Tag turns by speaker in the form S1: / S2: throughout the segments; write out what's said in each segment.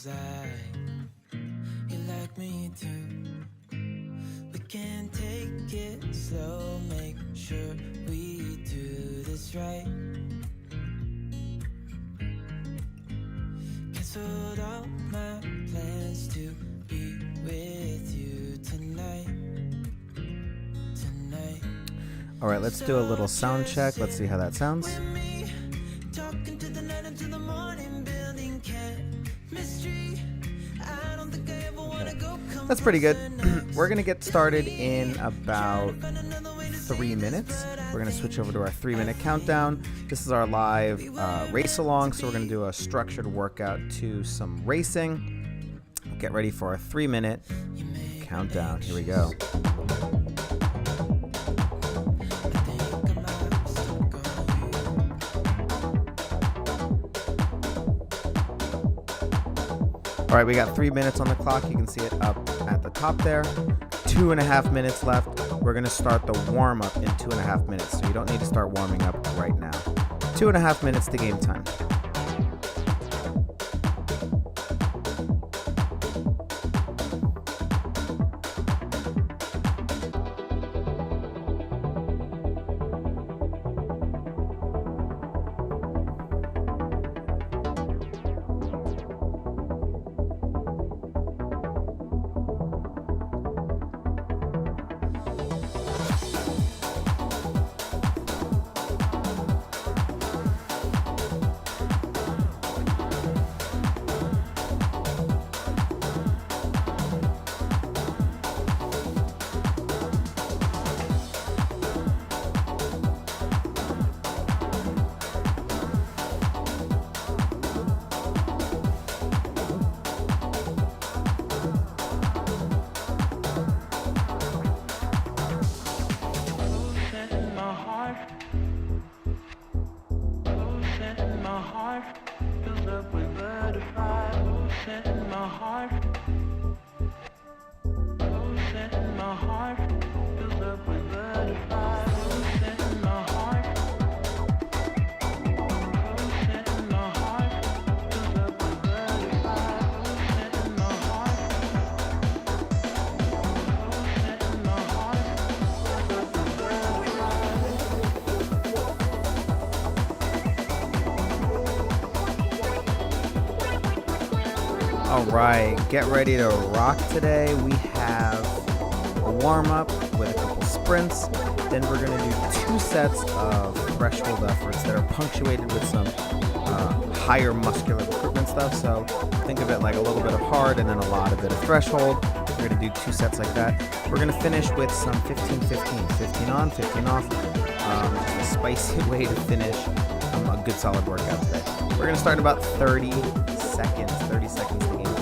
S1: like you like me too. We can take it slow, make sure we do this right. Canceled all my plans to be with you tonight.
S2: All right, let's do a little sound check. Let's see how that sounds. That's pretty good. We're going to get started in about 3 minutes. We're going to switch over to our 3-minute countdown. This is our live race along, so we're going to do a structured workout to some racing. Get ready for our 3-minute countdown. Here we go. All right, we got 3 minutes on the clock. You can see it up at the top there. 2.5 minutes left. We're going to start the warm-up in 2.5 minutes, so you don't need to start warming up right now. 2.5 minutes to game time. All right, get ready to rock today. We have a warm-up with a couple sprints. Then we're going to do 2 sets of threshold efforts that are punctuated with some higher muscular recruitment stuff. So think of it like a little bit of hard and then a lot of bit of threshold. We're going to do 2 sets like that. We're going to finish with some 15-15, 15 on, 15 off. A spicy way to finish a good solid workout today. We're going to start in about 30 seconds to game time.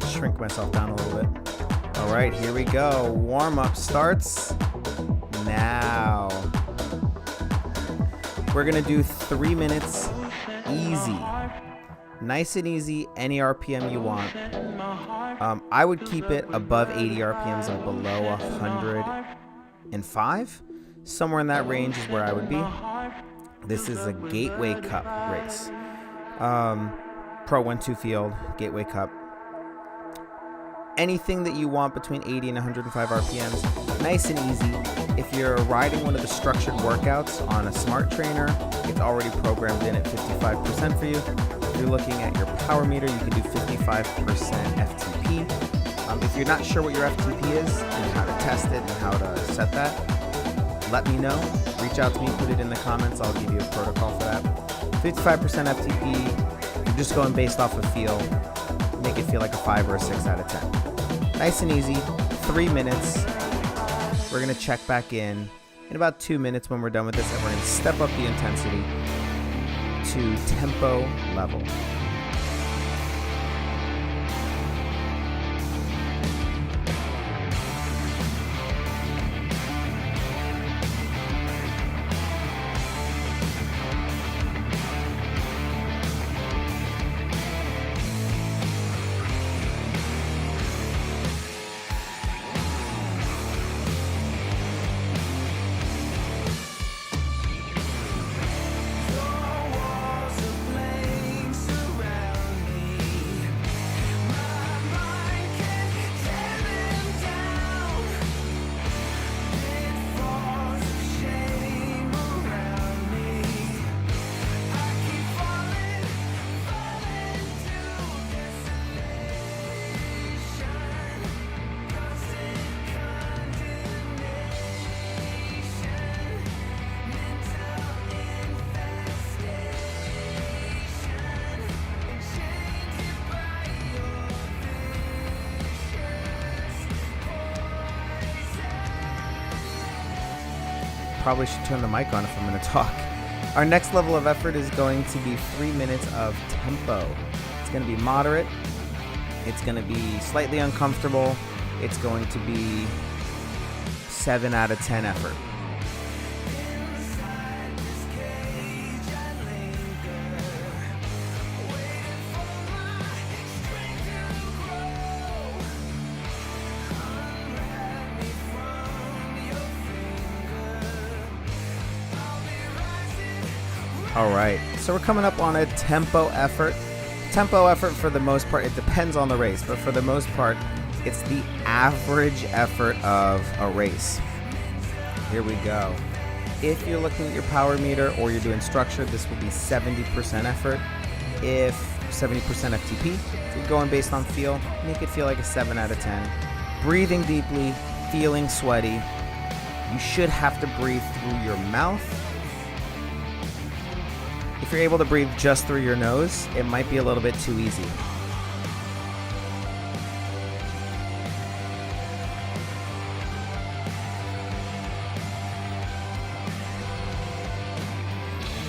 S2: Shrink myself down a little bit. All right, here we go. Warm-up starts now. We're gonna do 3 minutes easy. Nice and easy, any RPM you want. I would keep it above 80 RPMs and below 105. Somewhere in that range is where I would be. This is a Gateway Cup race. Pro 1-2 field, Gateway Cup. Anything that you want between 80 and 105 RPMs, nice and easy. If you're riding one of the structured workouts on a smart trainer, it's already programmed in at 55% for you. If you're looking at your power meter, you can do 55% FTP. If you're not sure what your FTP is and how to test it and how to set that, let me know. Reach out to me, put it in the comments. I'll give you a protocol for that. 55% FTP, you're just going based off of feel. Make it feel like a 5 or a 6 out of 10. Nice and easy, 3 minutes. We're gonna check back in about 2 minutes when we're done with this, and we're gonna step up the intensity to tempo level. probably should turn the mic on if I'm going to talk. Our next level of effort is going to be 3 minutes of tempo. It's going to be moderate. It's going to be slightly uncomfortable. It's going to be 7 out of 10 effort. All right, so we're coming up on a tempo effort. Tempo effort, for the most part, it depends on the race, but for the most part, it's the average effort of a race. Here we go. If you're looking at your power meter or you're doing structure, this will be 70% effort. If 70% FTP, if you're going based on feel, make it feel like a 7 out of 10. Breathing deeply, feeling sweaty. You should have to breathe through your mouth. If you're able to breathe just through your nose, it might be a little bit too easy.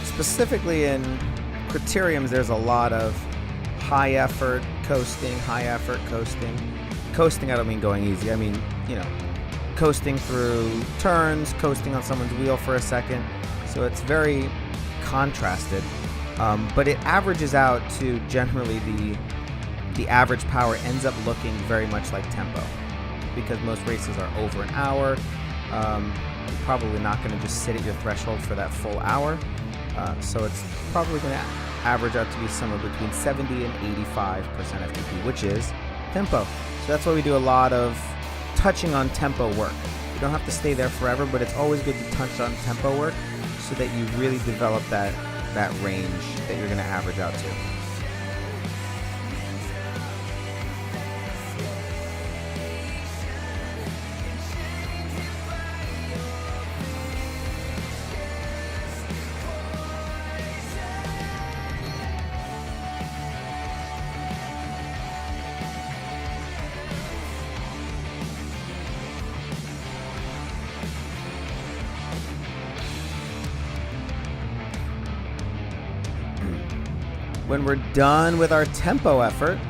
S2: Specifically in Criteriums, there's a lot of high effort coasting, high effort coasting. Coasting, I don't mean going easy. I mean, coasting through turns, coasting on someone's wheel for a second. So it's very contrasted, but it averages out to generally the average power ends up looking very much like tempo, because most races are over an hour. You're probably not going to just sit at your threshold for that full hour, so it's probably going to average out to be somewhere between 70 and 85% FTP, which is tempo. So that's why we do a lot of touching on tempo work. You don't have to stay there forever, but it's always good to touch on tempo work so that you really develop that range that you're going to average out to. When we're done with our tempo effort,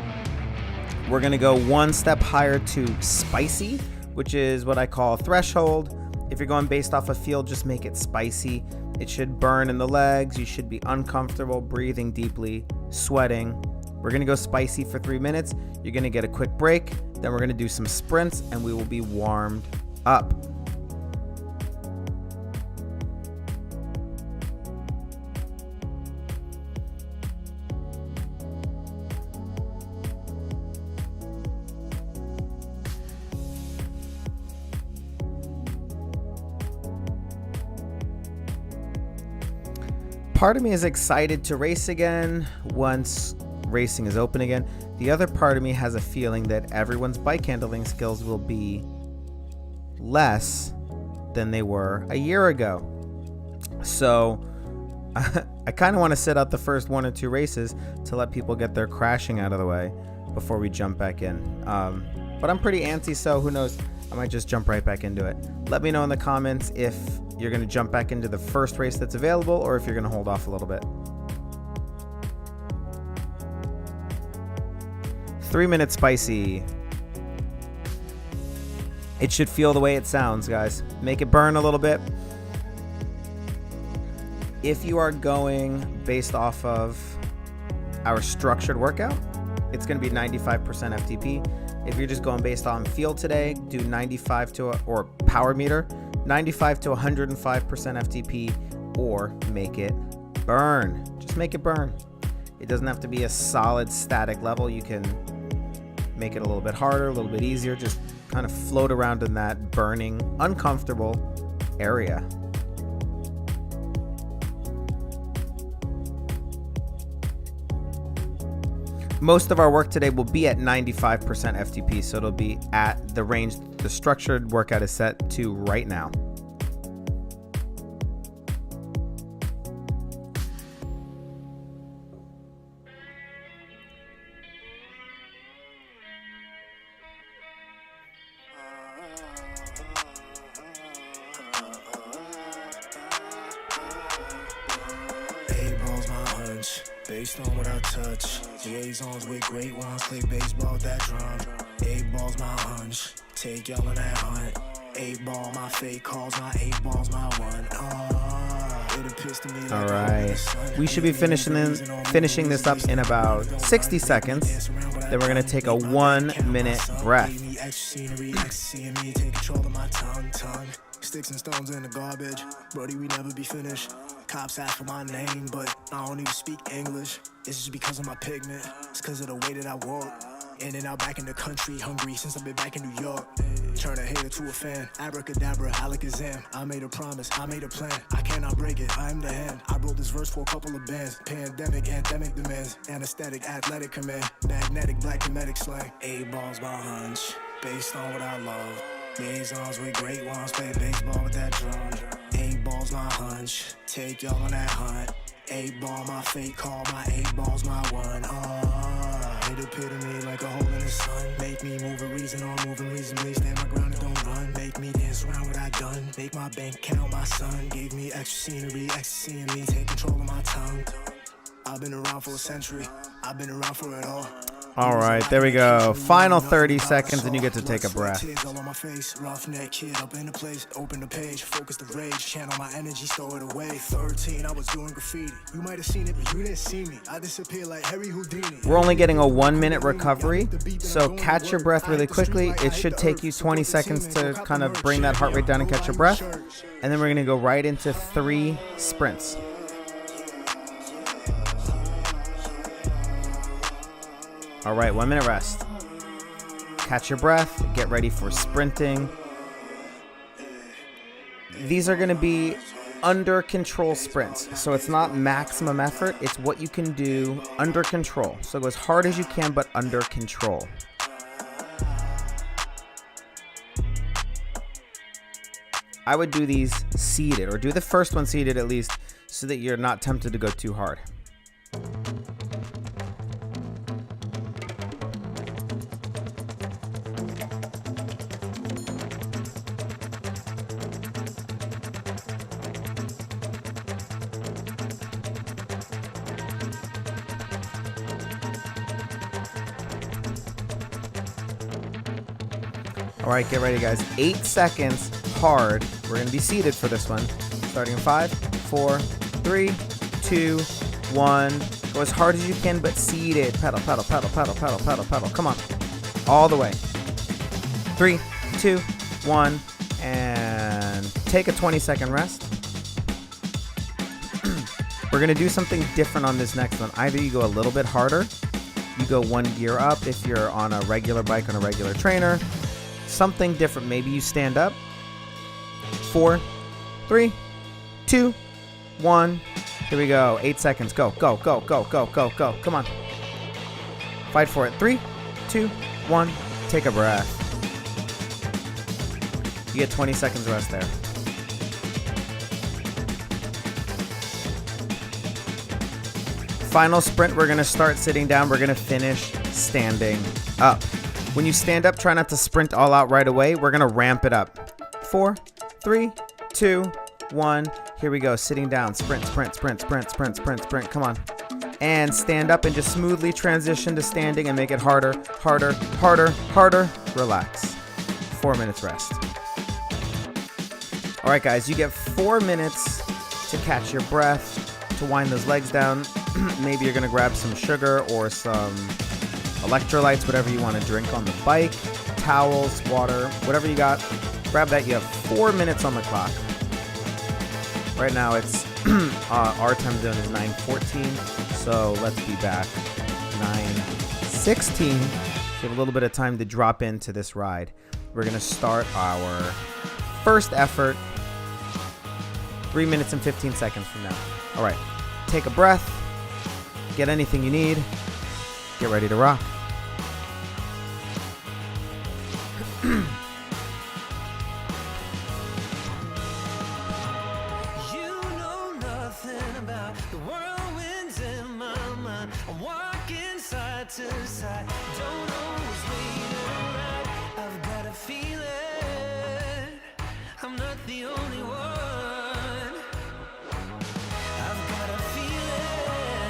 S2: we're going to go one step higher to spicy, which is what I call threshold. If you're going based off of feel, just make it spicy. It should burn in the legs. You should be uncomfortable, breathing deeply, sweating. We're going to go spicy for 3 minutes. You're going to get a quick break. Then we're going to do some sprints and we will be warmed up. Part of me is excited to race again once racing is open again. The other part of me has a feeling that everyone's bike handling skills will be less than they were a year ago. So I kind of want to sit out the first 1 or 2 races to let people get their crashing out of the way before we jump back in. But I'm pretty antsy, so who knows? I might just jump right back into it. Let me know in the comments if you're going to jump back into the first race that's available or if you're going to hold off a little bit. 3 minutes spicy. It should feel the way it sounds, guys. Make it burn a little bit. If you are going based off of our structured workout, it's going to be 95% FTP. If you're just going based on feel today, do 95 to or power meter, 95 to 105% FTP, or make it burn. Just make it burn. It doesn't have to be a solid static level. You can make it a little bit harder, a little bit easier. Just kind of float around in that burning, uncomfortable area. Most of our work today will be at 95% FTP, so it'll be at the range the structured workout is set to right now.
S1: based on what I touch. Liaisons with great ones, play baseball with that drum. 8 balls my hunch, take y'all on that hunt. 8 ball my fake calls, my 8 balls my one.
S2: All right, we should be finishing this up in about 60 seconds. Then we're gonna take a 1 minute breath.
S1: Sticks and stones in the garbage, Brody, we never be finished. Cops ask for my name, but I don't even speak English. It's just because of my pigment, it's because of the way that I walk. In and out back in the country, hungry since I've been back in New York. Turn a hater to a fan, abracadabra, alakazam. I made a promise, I made a plan, I cannot break it, I am the hand. I wrote this verse for a couple of bands. Pandemic, anthemic demands, anesthetic, athletic command. Magnetic, black comedic slang. 8 balls by hunch, based on what I love. Liaisons with great ones, play baseball with that drum. 8 balls my hunch, take y'all on that hunt. 8 ball my fake call, my 8 balls my one. It epitome like a hole in the sun. Make me move a reason or moving reasonably. Stand my ground and don't run. Make me dance around what I done. Make my bank count my son. Gave me extra scenery, ecstasy in me. Take control of my tongue. I've been around for a century. I've been around for it all.
S2: All right, there we go. Final 30 seconds and you get to take a breath.
S1: Roughneck kid up in the place, open the page, focus the rage, channel my energy, stow it away. 13, I was doing graffiti. You might have seen it, but you didn't see me. I disappeared like Harry Houdini.
S2: We're only getting a 1 minute recovery, so catch your breath really quickly. It should take you 20 seconds to kind of bring that heart rate down and catch your breath. And then we're gonna go right into 3 sprints. All right, 1 minute rest. Catch your breath, get ready for sprinting. These are gonna be under control sprints. So it's not maximum effort, it's what you can do under control. So go as hard as you can, but under control. I would do these seated, or do the first one seated at least, so that you're not tempted to go too hard. All right, get ready, guys. 8 seconds hard. We're going to be seated for this one. Starting in 5, 4, 3, 2, 1. Go as hard as you can, but seated. Pedal, pedal, pedal, pedal, pedal, pedal, pedal. Come on. All the way. 3, 2, 1. And take a 20-second rest. We're going to do something different on this next one. Either you go a little bit harder. You go 1 gear up if you're on a regular bike on a regular trainer. Something different. Maybe you stand up. 4, 3, 2, 1. Here we go. 8 seconds. Go, go, go, go, go, go, go. Come on. Fight for it. 3, 2, 1. Take a breath. You get 20 seconds rest there. Final sprint, we're going to start sitting down. We're going to finish standing up. When you stand up, try not to sprint all out right away. We're going to ramp it up. 4, 3, 2, 1. Here we go. Sitting down. Sprint, sprint, sprint, sprint, sprint, sprint, sprint. Come on. And stand up and just smoothly transition to standing and make it harder, harder, harder, harder. Relax. 4 minutes rest. All right, guys. You get 4 minutes to catch your breath, to wind those legs down. Maybe you're going to grab some sugar or some electrolytes, whatever you want to drink on the bike, towels, water, whatever you got. Grab that. You have 4 minutes on the clock. Right now it's our time zone is 9:14, so let's be back 9:16. You have a little bit of time to drop into this ride. We're going to start our first effort 3 minutes and 15 seconds from now. All right, take a breath, get anything you need, get ready to rock.
S1: To side, don't always wait around. I've got a feeling I'm not the only one. I've got a feeling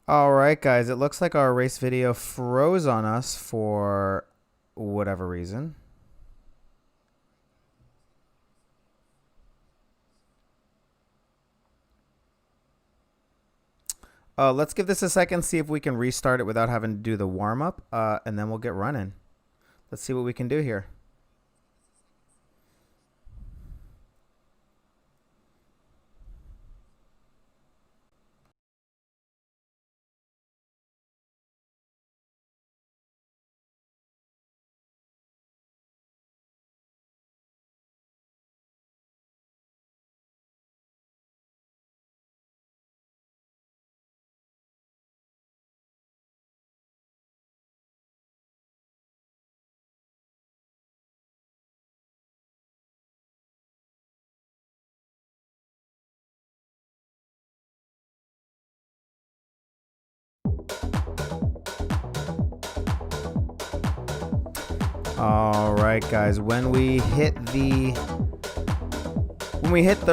S2: All right, guys, it looks like our race video froze on us for whatever reason. Let's give this a second, see if we can restart it without having to do the warm-up, and then we'll get running. Let's see what we can do here. All right, guys, when we hit the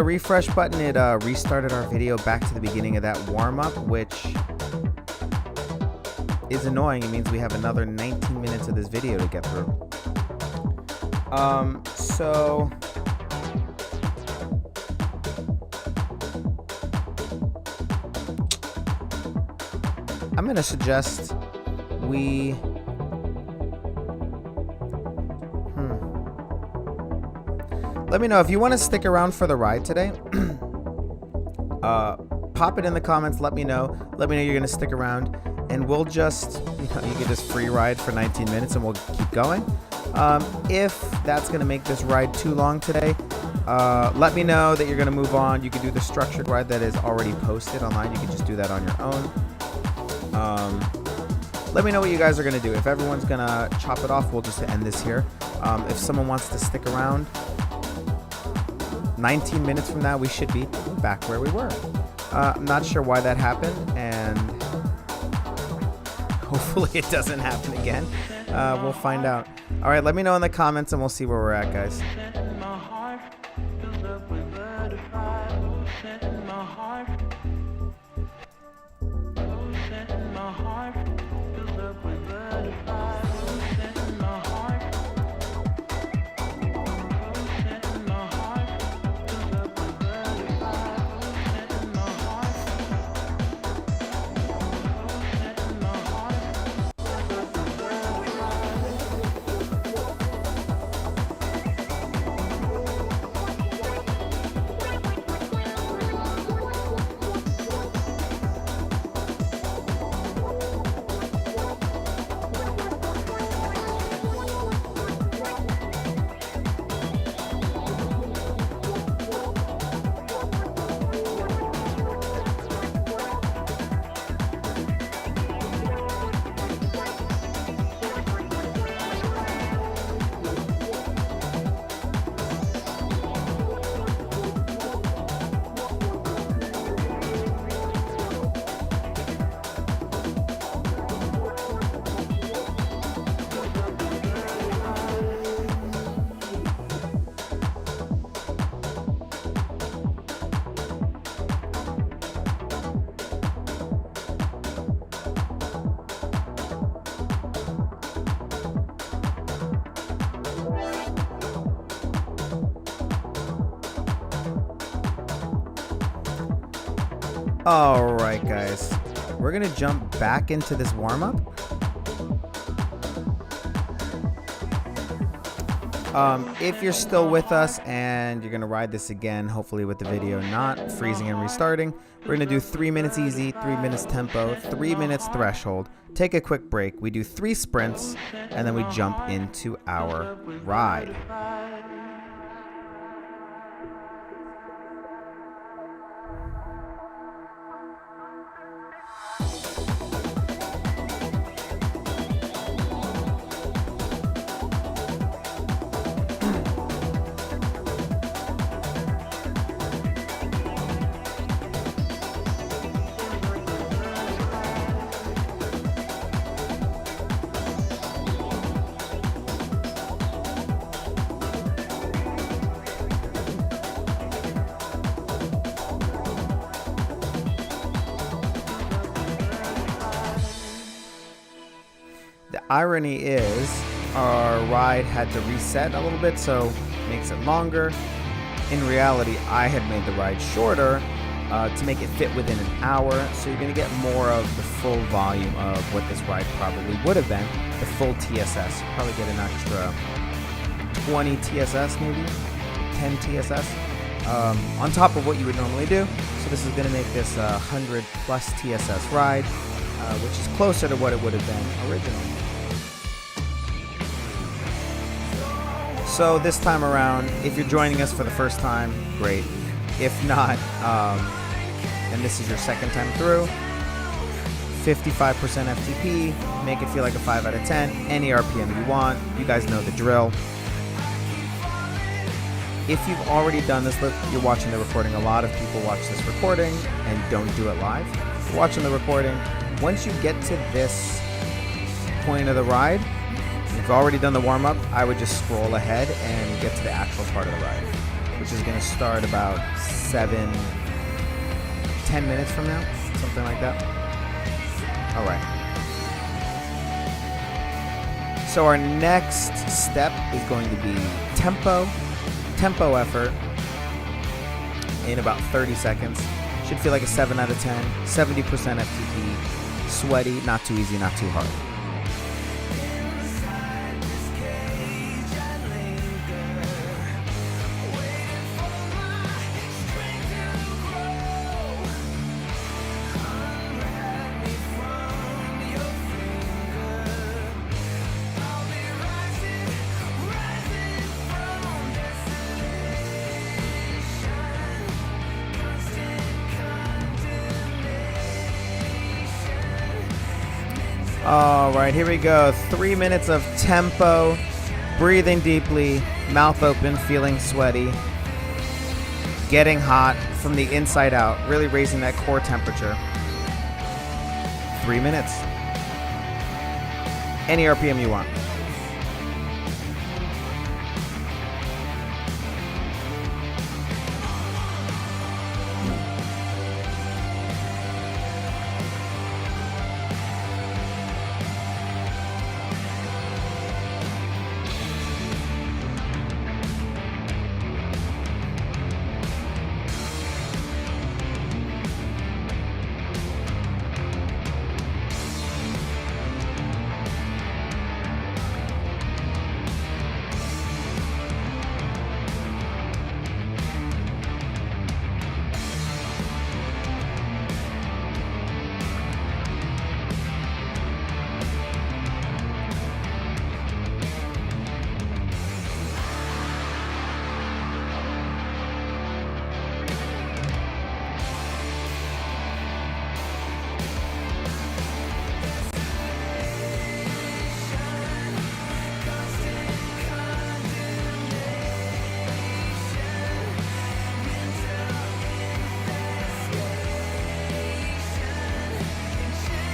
S2: refresh button, it restarted our video back to the beginning of that warm-up, which is annoying. It means we have another 19 minutes of this video to get through. So I'm gonna suggest we let me know if you want to stick around for the ride today. Pop it in the comments. Let me know. Let me know you're going to stick around. And we'll just, you can just free ride for 19 minutes and we'll keep going. If that's going to make this ride too long today, let me know that you're going to move on. You can do the structured ride that is already posted online. You can just do that on your own. Let me know what you guys are going to do. If everyone's going to chop it off, we'll just end this here. If someone wants to stick around, 19 minutes from now, we should be back where we were. I'm not sure why that happened, and hopefully it doesn't happen again. We'll find out. All right, let me know in the comments, and we'll see where we're at, guys. All right, guys, we're gonna jump back into this warm-up. If you're still with us and you're gonna ride this again, hopefully with the video not freezing and restarting, we're gonna do 3 minutes easy, 3 minutes tempo, 3 minutes threshold, take a quick break, we do 3 sprints, and then we jump into our ride. Irony is our ride had to reset a little bit, so it makes it longer. In reality, I had made the ride shorter to make it fit within an hour, so you're going to get more of the full volume of what this ride probably would have been, the full TSS. You'll probably get an extra 20 TSS, maybe 10 TSS, on top of what you would normally do. So this is going to make this 100 plus TSS ride, which is closer to what it would have been originally. So this time around, if you're joining us for the first time, great. If not, and this is your second time through, 55% FTP, make it feel like a 5 out of 10, any RPM you want. You guys know the drill. If you've already done this, you're watching the recording. A lot of people watch this recording and don't do it live. You're watching the recording. Once you get to this point of the ride, if you've already done the warm-up, I would just scroll ahead and get to the actual part of the ride, which is going to start about 10 minutes from now, something like that. All right. So our next step is going to be tempo effort in about 30 seconds. Should feel like a 7 out of 10, 70% FTP, sweaty, not too easy, not too hard. All right, here we go. 3 minutes of tempo, breathing deeply, mouth open, feeling sweaty, getting hot from the inside out, really raising that core temperature. 3 minutes. Any RPM you want.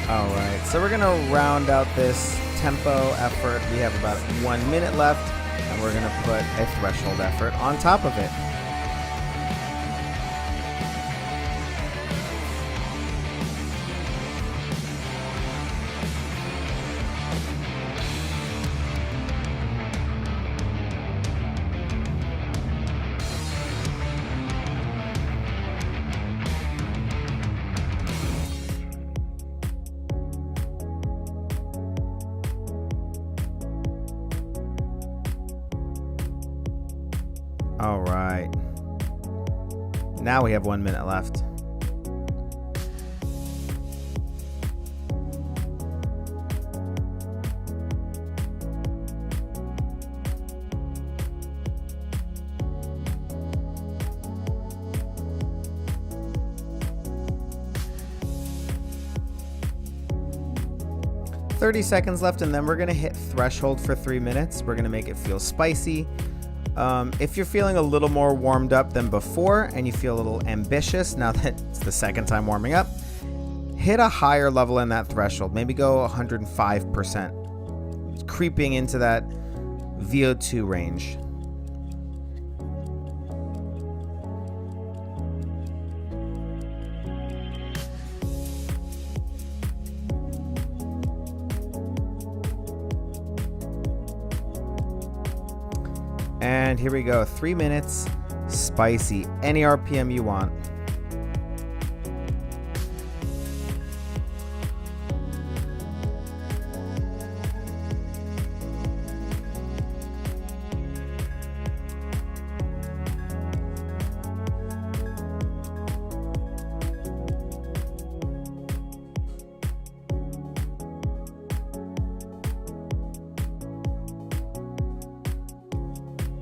S2: All right, so we're gonna round out this tempo effort. We have about 1 minute left, and we're gonna put a threshold effort on top of it. All right. Now we have 1 minute left. "30 seconds left, and then we're going to hit threshold for 3 minutes. We're going to make it feel spicy. If you're feeling a little more warmed up than before and you feel a little ambitious now that it's the second time warming up, hit a higher level in that threshold. Maybe go 105%, creeping into that VO2 range. And here we go. 3 minutes, spicy, any RPM you want.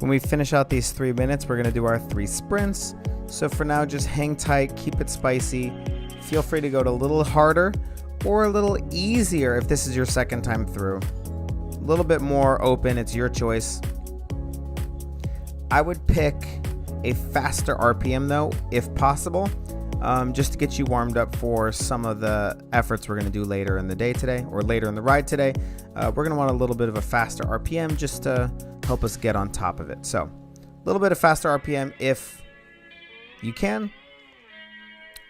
S2: When we finish out these 3 minutes, we're going to do our 3 sprints. So for now, just hang tight, keep it spicy. Feel free to go to a little harder or a little easier if this is your second time through. A little bit more open, it's your choice. I would pick a faster RPM though, if possible, just to get you warmed up for some of the efforts we're going to do later in the day today, or later in the ride today. We're going to want a little bit of a faster RPM just to help us get on top of it. So a little bit of faster RPM if you can,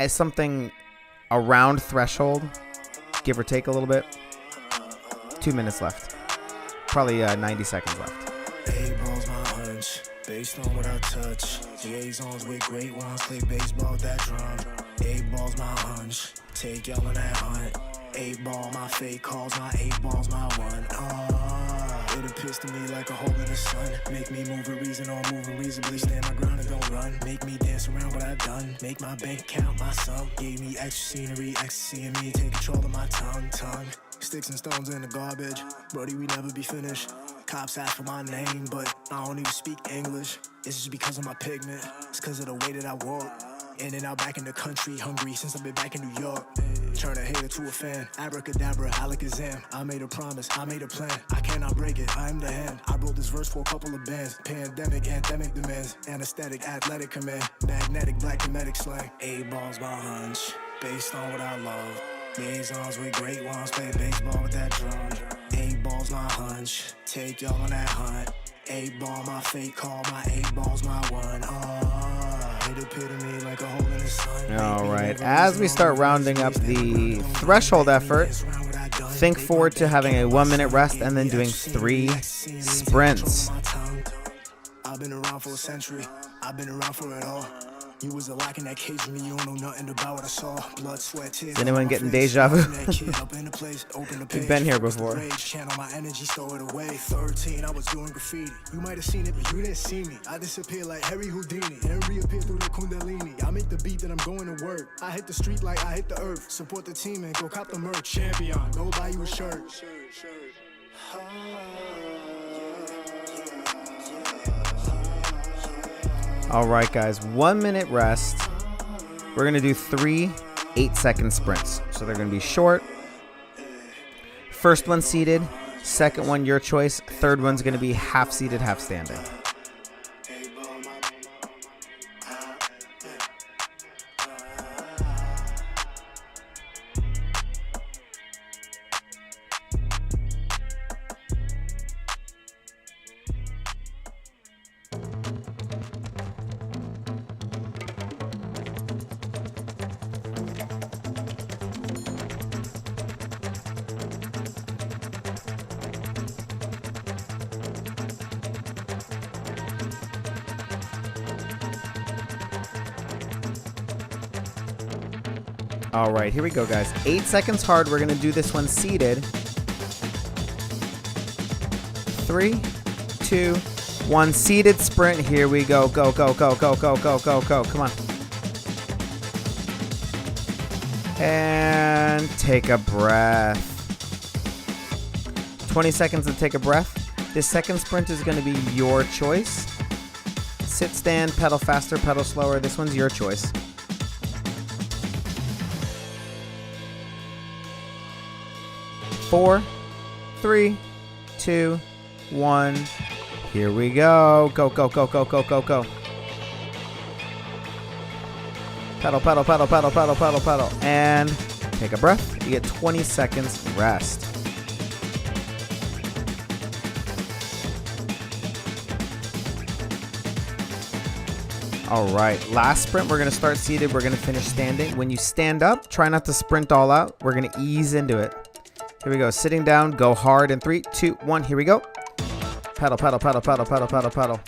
S2: as something around threshold, give or take a little bit. 2 minutes left, probably 90 seconds left.
S1: A-ball's my hunch, based on what I touch. Liaisons with great ones, play baseball with that drum. A-ball's my hunch, take y'all on that hunt. 8-ball, my fake calls, my 8-ball's my one. It appears to me like a hole in the sun. Make me move with reason or moving reasonably. Stand my ground and don't run. Make me dance around what I've done. Make my bank count my sum. Gave me extra scenery, ecstasy in me. Take control of my tongue. Sticks and stones in the garbage. Brody, we never be finished. Cops ask for my name, but I don't even speak English. It's just because of my pigment. It's because of the way that I walk. In and out back in the country, hungry since I've been back in New York. Turn a hater to a fan, abracadabra, alakazam. I made a promise, I made a plan. I cannot break it, I am the hand. I wrote this verse for a couple of bands. Pandemic, anthemic demands. Anesthetic, athletic command. Magnetic, black comedic slang. A-ball's my hunch, based on what I love. Liaisons with great ones, play baseball with that drum. A-ball's my hunch, take y'all on that hunt. 8-ball, my fake call, my 8-ball's my one. Like a hole in the sun.
S2: All right, as we start rounding up the threshold effort, think forward to having a 1 minute rest and then doing 3 sprints.
S1: I've been around for a century, I've been around for it all. You was a lock in that cage with me, you don't know nothing about what I saw. Blood, sweat, tears.
S2: Is anyone getting deja vu? We've been here before.
S1: Channel my energy, store it away. 13, I was doing graffiti. You might have seen it, but you didn't see me. I disappear like Harry Houdini and reappear through the Kundalini. I make the beat that I'm going to work. I hit the street like I hit the earth. Support the team and go cop the merch. Champion, go buy you a shirt.
S2: All right, guys, 1 minute rest. We're going to do 3 8-second sprints. So they're going to be short. First one seated. Second one, your choice. Third one's going to be half seated, half standing. All right, here we go, guys. 8 seconds hard. We're going to do this one seated. 3, 2, 1. Seated sprint. Here we go. Go, go, go, go, go, go, go, go. Come on. And take a breath. 20 seconds to take a breath. This second sprint is going to be your choice. Sit, stand, pedal faster, pedal slower. This one's your choice. 4, 3, 2, 1. Here we go. Go, go, go, go, go, go, go. Pedal, pedal, pedal, pedal, pedal, pedal, pedal. And take a breath. You get 20 seconds rest. All right, last sprint, we're going to start seated. We're going to finish standing. When you stand up, try not to sprint all out. We're going to ease into it. Here we go. Sitting down, go hard in 3, 2, 1. Here we go. Pedal, pedal, pedal, pedal, pedal, pedal, pedal.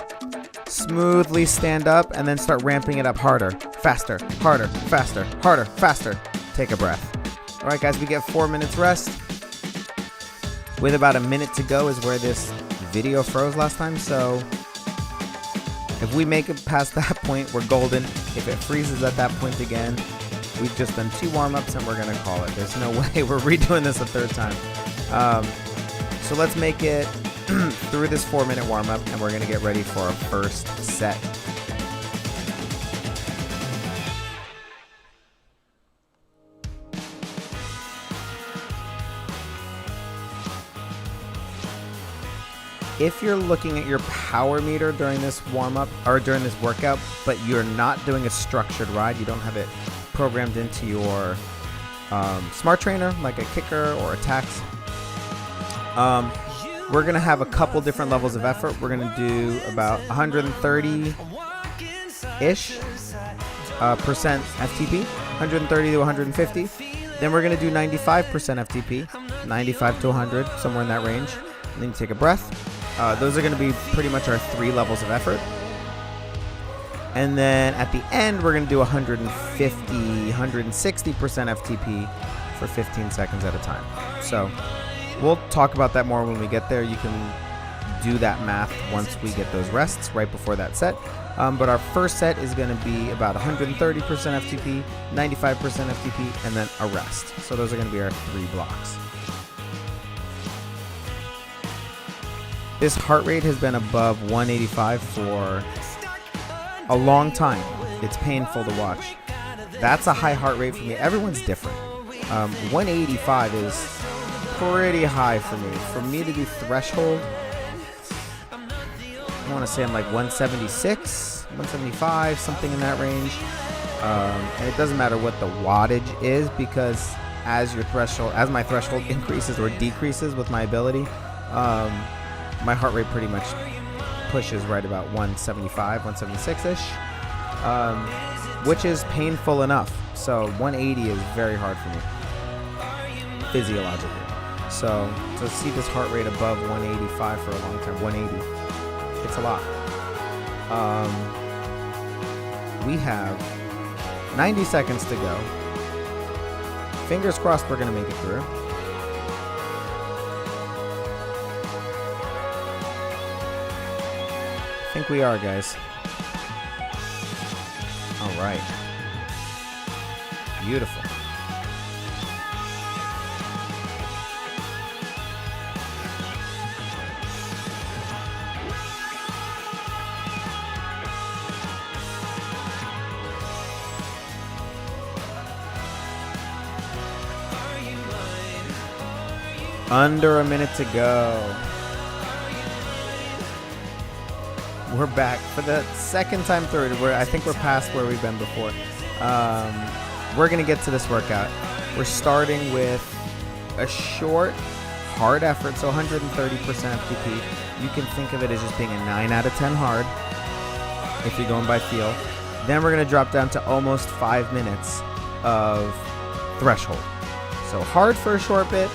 S2: smoothly stand up and then start ramping it up harder, faster, harder, faster, harder, faster. Take a breath. All right, guys, we get 4 minutes rest. With about a minute to go is where this video froze last time. So if we make it past that point, we're golden. If it freezes at that point again, we've just done 2 warm-ups and we're gonna call it. There's no way we're redoing this a 3rd time. So let's make it through this 4-minute warm-up and we're gonna get ready for our first set. If you're looking at your power meter during this warm-up or during this workout, but you're not doing a structured ride, you don't have it programmed into your smart trainer like a kicker or a tax, we're gonna have a couple different levels of effort. We're gonna do about 130-ish percent FTP, 130 to 150. Then we're gonna do 95% FTP, 95 to 100, somewhere in that range. And then you take a breath. Those are going to be pretty much our 3 levels of effort. And then at the end, we're going to do 150, 160% FTP for 15 seconds at a time. So we'll talk about that more when we get there. You can do that math once we get those rests right before that set. But our first set is going to be about 130% FTP, 95% FTP, and then a rest. So those are going to be our 3 blocks. This heart rate has been above 185 for a long time. It's painful to watch. That's a high heart rate for me. Everyone's different. 185 is pretty high for me. For me to do threshold, I want to say I'm like 176, 175, something in that range. And it doesn't matter what the wattage is, because as my threshold increases or decreases with my ability, my heart rate pretty much pushes right about 175, 176-ish, which is painful enough. So 180 is very hard for me, physiologically. So to see this heart rate above 185 for a long time, 180, it's a lot. We have 90 seconds to go. Fingers crossed we're going to make it through. I think we are, guys. All right. Beautiful. Under a minute to go. We're back for the second time through. I think we're past where we've been before. We're going to get to this workout. We're starting with a short, hard effort, so 130% FTP. You can think of it as just being a 9 out of 10 hard if you're going by feel. Then we're going to drop down to almost 5 minutes of threshold. So hard for a short bit,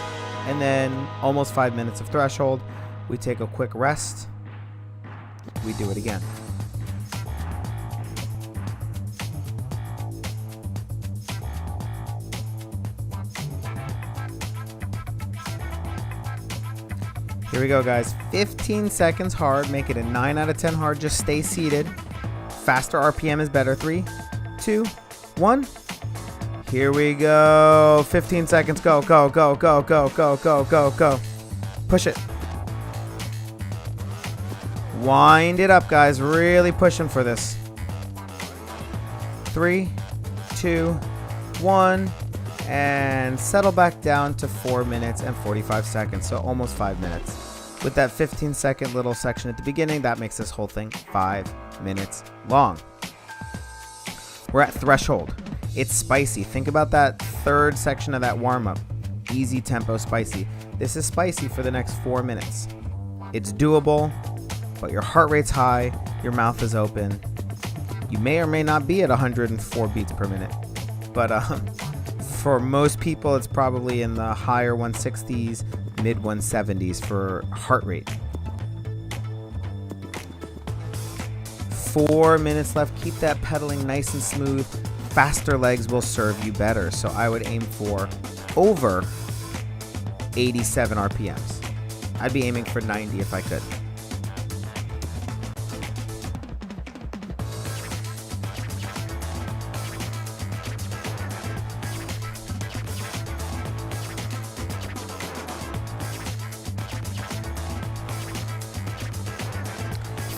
S2: and then almost 5 minutes of threshold. We take a quick rest. We do it again. Here we go, guys. 15 seconds hard. Make it a 9 out of 10 hard. Just stay seated. Faster RPM is better. 3, 2, 1. Here we go. 15 seconds. Go, go, go, go, go, go, go, go, go. Push it. Wind it up, guys. Really pushing for this. 3, 2, 1. And settle back down to 4 minutes and 45 seconds. So almost 5 minutes. With that 15-second little section at the beginning, that makes this whole thing 5 minutes long. We're at threshold. It's spicy. Think about that third section of that warm-up. Easy tempo spicy. This is spicy for the next 4 minutes. It's doable, but your heart rate's high, your mouth is open. You may or may not be at 104 beats per minute. But for most people, it's probably in the higher 160s, mid 170s for heart rate. 4 minutes left. Keep that pedaling nice and smooth. Faster legs will serve you better. So I would aim for over 87 RPMs. I'd be aiming for 90 if I could.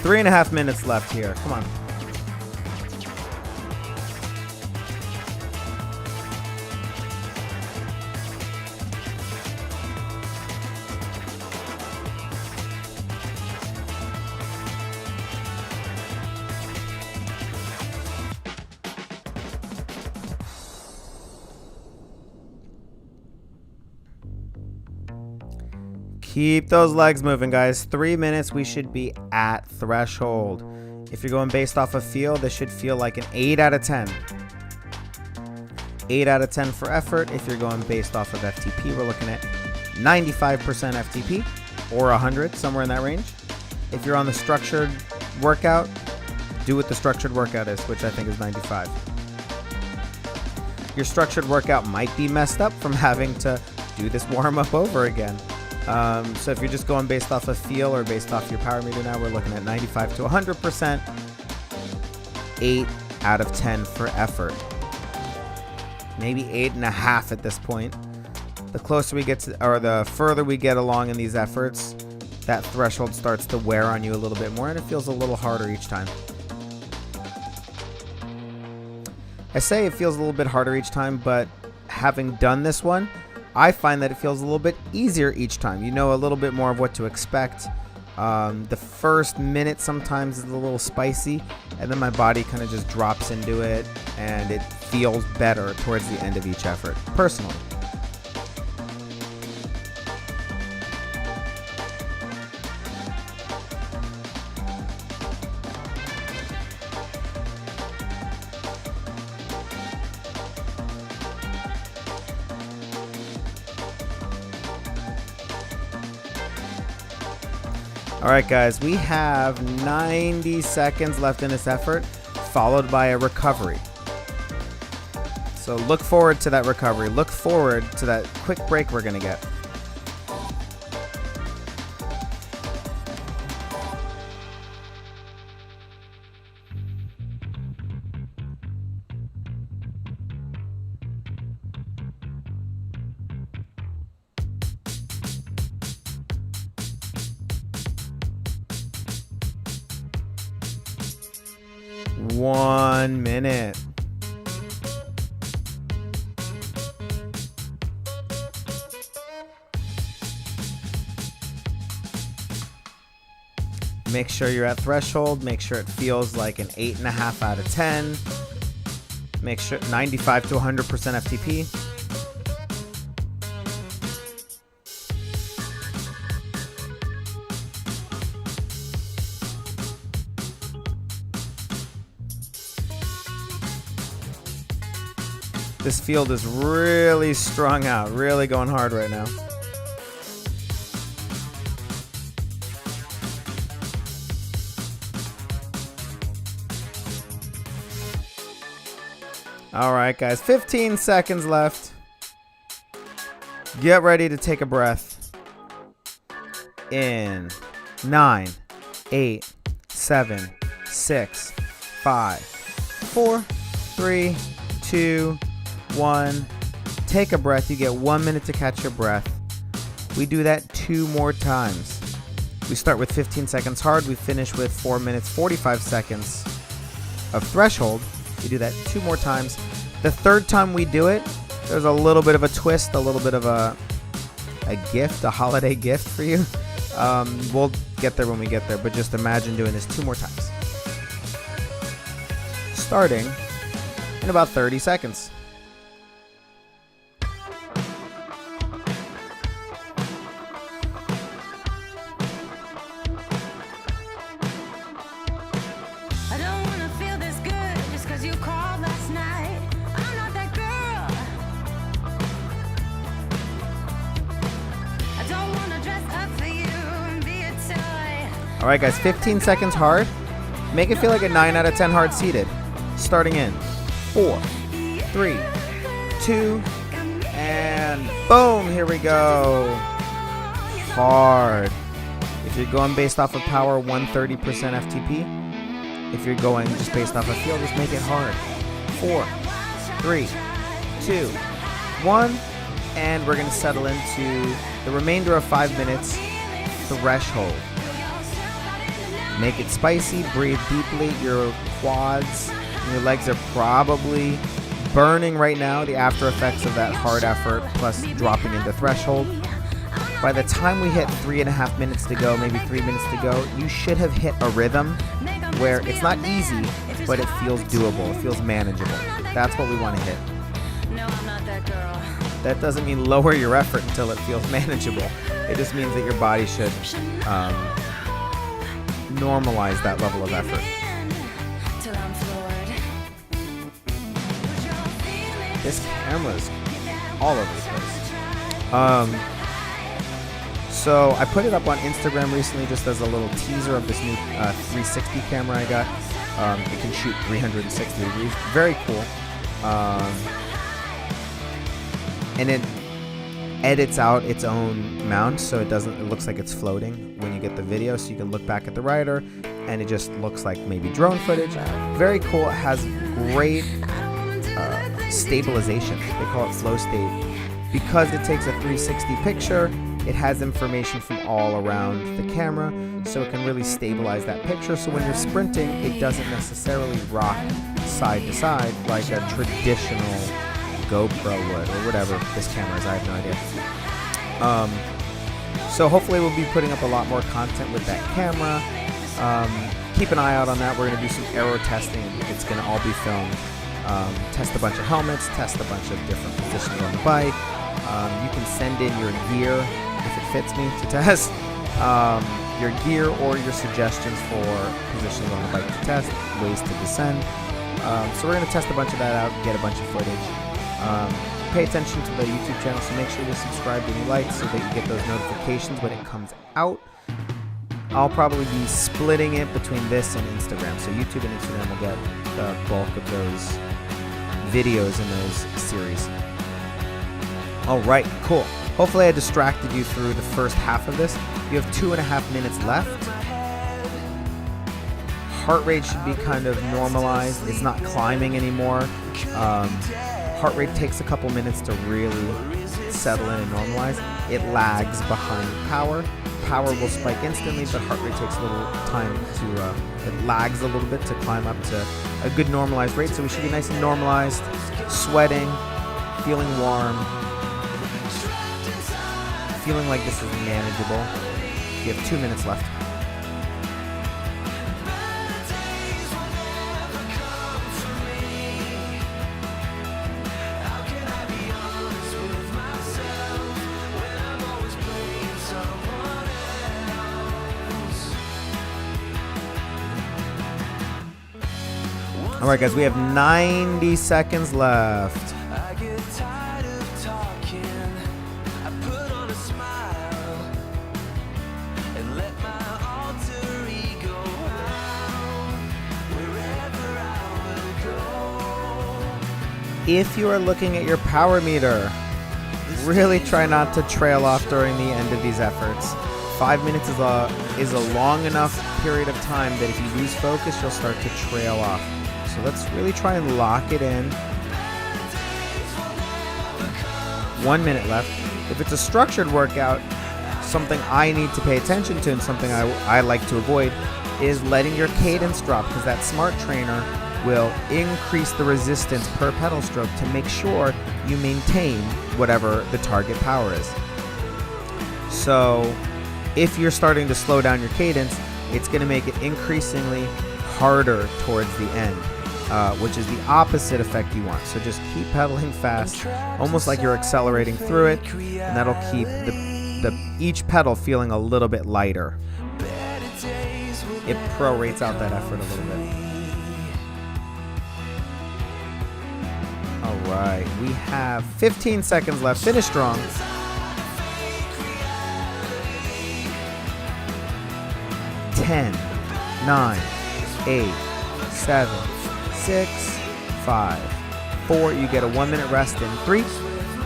S2: Three and a half minutes left here. Come on. Keep those legs moving, guys. 3 minutes, we should be at threshold. If you're going based off of feel, this should feel like an 8 out of 10. 8 out of 10 for effort. If you're going based off of FTP, we're looking at 95% FTP or 100, somewhere in that range. If you're on the structured workout, do what the structured workout is, which I think is 95. Your structured workout might be messed up from having to do this warm-up over again. So if you're just going based off of feel or based off your power meter now, we're looking at 95 to 100%, 8 out of 10 for effort. Maybe 8.5 at this point. The closer we get to, or the further we get along in these efforts, that threshold starts to wear on you a little bit more and it feels a little harder each time. I say it feels a little bit harder each time, but having done this one, I find that it feels a little bit easier each time. You know a little bit more of what to expect. The first minute sometimes is a little spicy, and then my body kind of just drops into it, and it feels better towards the end of each effort, personally. All right, guys, we have 90 seconds left in this effort, followed by a recovery. So look forward to that recovery. Look forward to that quick break we're going to get. One minute. Make sure you're at threshold. Make sure it feels like an 8.5 out of 10. Make sure 95 to 100% FTP. This field is really strung out, really going hard right now. All right, guys, 15 seconds left. Get ready to take a breath. In 9, 8, 7, 6, 5, 4, 3, 2, 1. Take a breath. You get 1 minute to catch your breath. We do that 2 more times. We start with 15 seconds hard. We finish with 4 minutes 45 seconds of threshold. We do that 2 more times. The third time we do it, there's a little bit of a twist, a little bit of a gift, a holiday gift for you. We'll get there when we get there, but just imagine doing this 2 more times. Starting in about 30 seconds. All right, guys, 15 seconds hard. Make it feel like a 9 out of 10 hard seated. Starting in 4, 3, 2, and boom, here we go. Hard. If you're going based off of power, 130% FTP. If you're going just based off of feel, just make it hard. 4, 3, 2, 1, and we're going to settle into the remainder of 5 minutes threshold. Make it spicy, breathe deeply. Your quads and your legs are probably burning right now, the after effects of that hard effort plus dropping into threshold. By the time we hit 3.5 minutes to go, maybe 3 minutes to go, you should have hit a rhythm where it's not easy, but it feels doable. It feels manageable. That's what we want to hit.
S3: No, I'm not that girl.
S2: That doesn't mean lower your effort until it feels manageable. It just means that your body should normalize that level of effort.
S3: Till I'm floored.
S2: This camera's all over the place. So I put it up on Instagram recently just as a little teaser of this new 360 camera I got. It can shoot 360 degrees. Very cool. And it edits out its own mount, so it looks like it's floating when you get the video, so you can look back at the rider and it just looks like maybe drone footage. Very cool. It has great stabilization. They call it flow state. Because it takes a 360 picture, it has information from all around the camera, so it can really stabilize that picture. So when you're sprinting, it doesn't necessarily rock side to side like a traditional GoPro would, or whatever this camera is. I have no idea. So hopefully we'll be putting up a lot more content with that camera. Keep an eye out on that. We're going to do some aero testing. It's going to all be filmed. Test a bunch of helmets, test a bunch of different positions on the bike. You can send in your gear, if it fits me, to test. Your gear or your suggestions for positions on the bike to test, ways to descend. So we're going to test a bunch of that out, get a bunch of footage. Pay attention to the YouTube channel, so make sure you're subscribed and you like so that you get those notifications when it comes out. I'll probably be splitting it between this and Instagram, so YouTube and Instagram will get the bulk of those videos in those series. Alright, cool. Hopefully I distracted you through the first half of this. You have 2.5 minutes left. Heart rate should be kind of normalized. It's not climbing anymore. Heart rate takes a couple minutes to really settle in and normalize. It lags behind power. Power will spike instantly, but heart rate takes a little time to, it lags a little bit to climb up to a good normalized rate. So we should be nice and normalized, sweating, feeling warm, feeling like this is manageable. You have 2 minutes left. All right, guys, we have 90 seconds left.
S4: I get tired of talking. I put on a smile and let my alter ego out wherever I will go.
S2: If you are looking at your power meter, really try not to trail off during the end of these efforts. 5 minutes is a long enough period of time that if you lose focus, you'll start to trail off. So let's really try and lock it in. 1 minute left. If it's a structured workout, something I need to pay attention to and something I like to avoid is letting your cadence drop, because that smart trainer will increase the resistance per pedal stroke to make sure you maintain whatever the target power is. So if you're starting to slow down your cadence, it's going to make it increasingly harder towards the end. Which is the opposite effect you want. So just keep pedaling fast, almost like you're accelerating through it, and that'll keep each pedal feeling a little bit lighter. It prorates out that effort a little bit. All right, we have 15 seconds left. Finish strong. 10, 9, 8, 7, 6, 5, 4. You get a 1 minute rest in 3,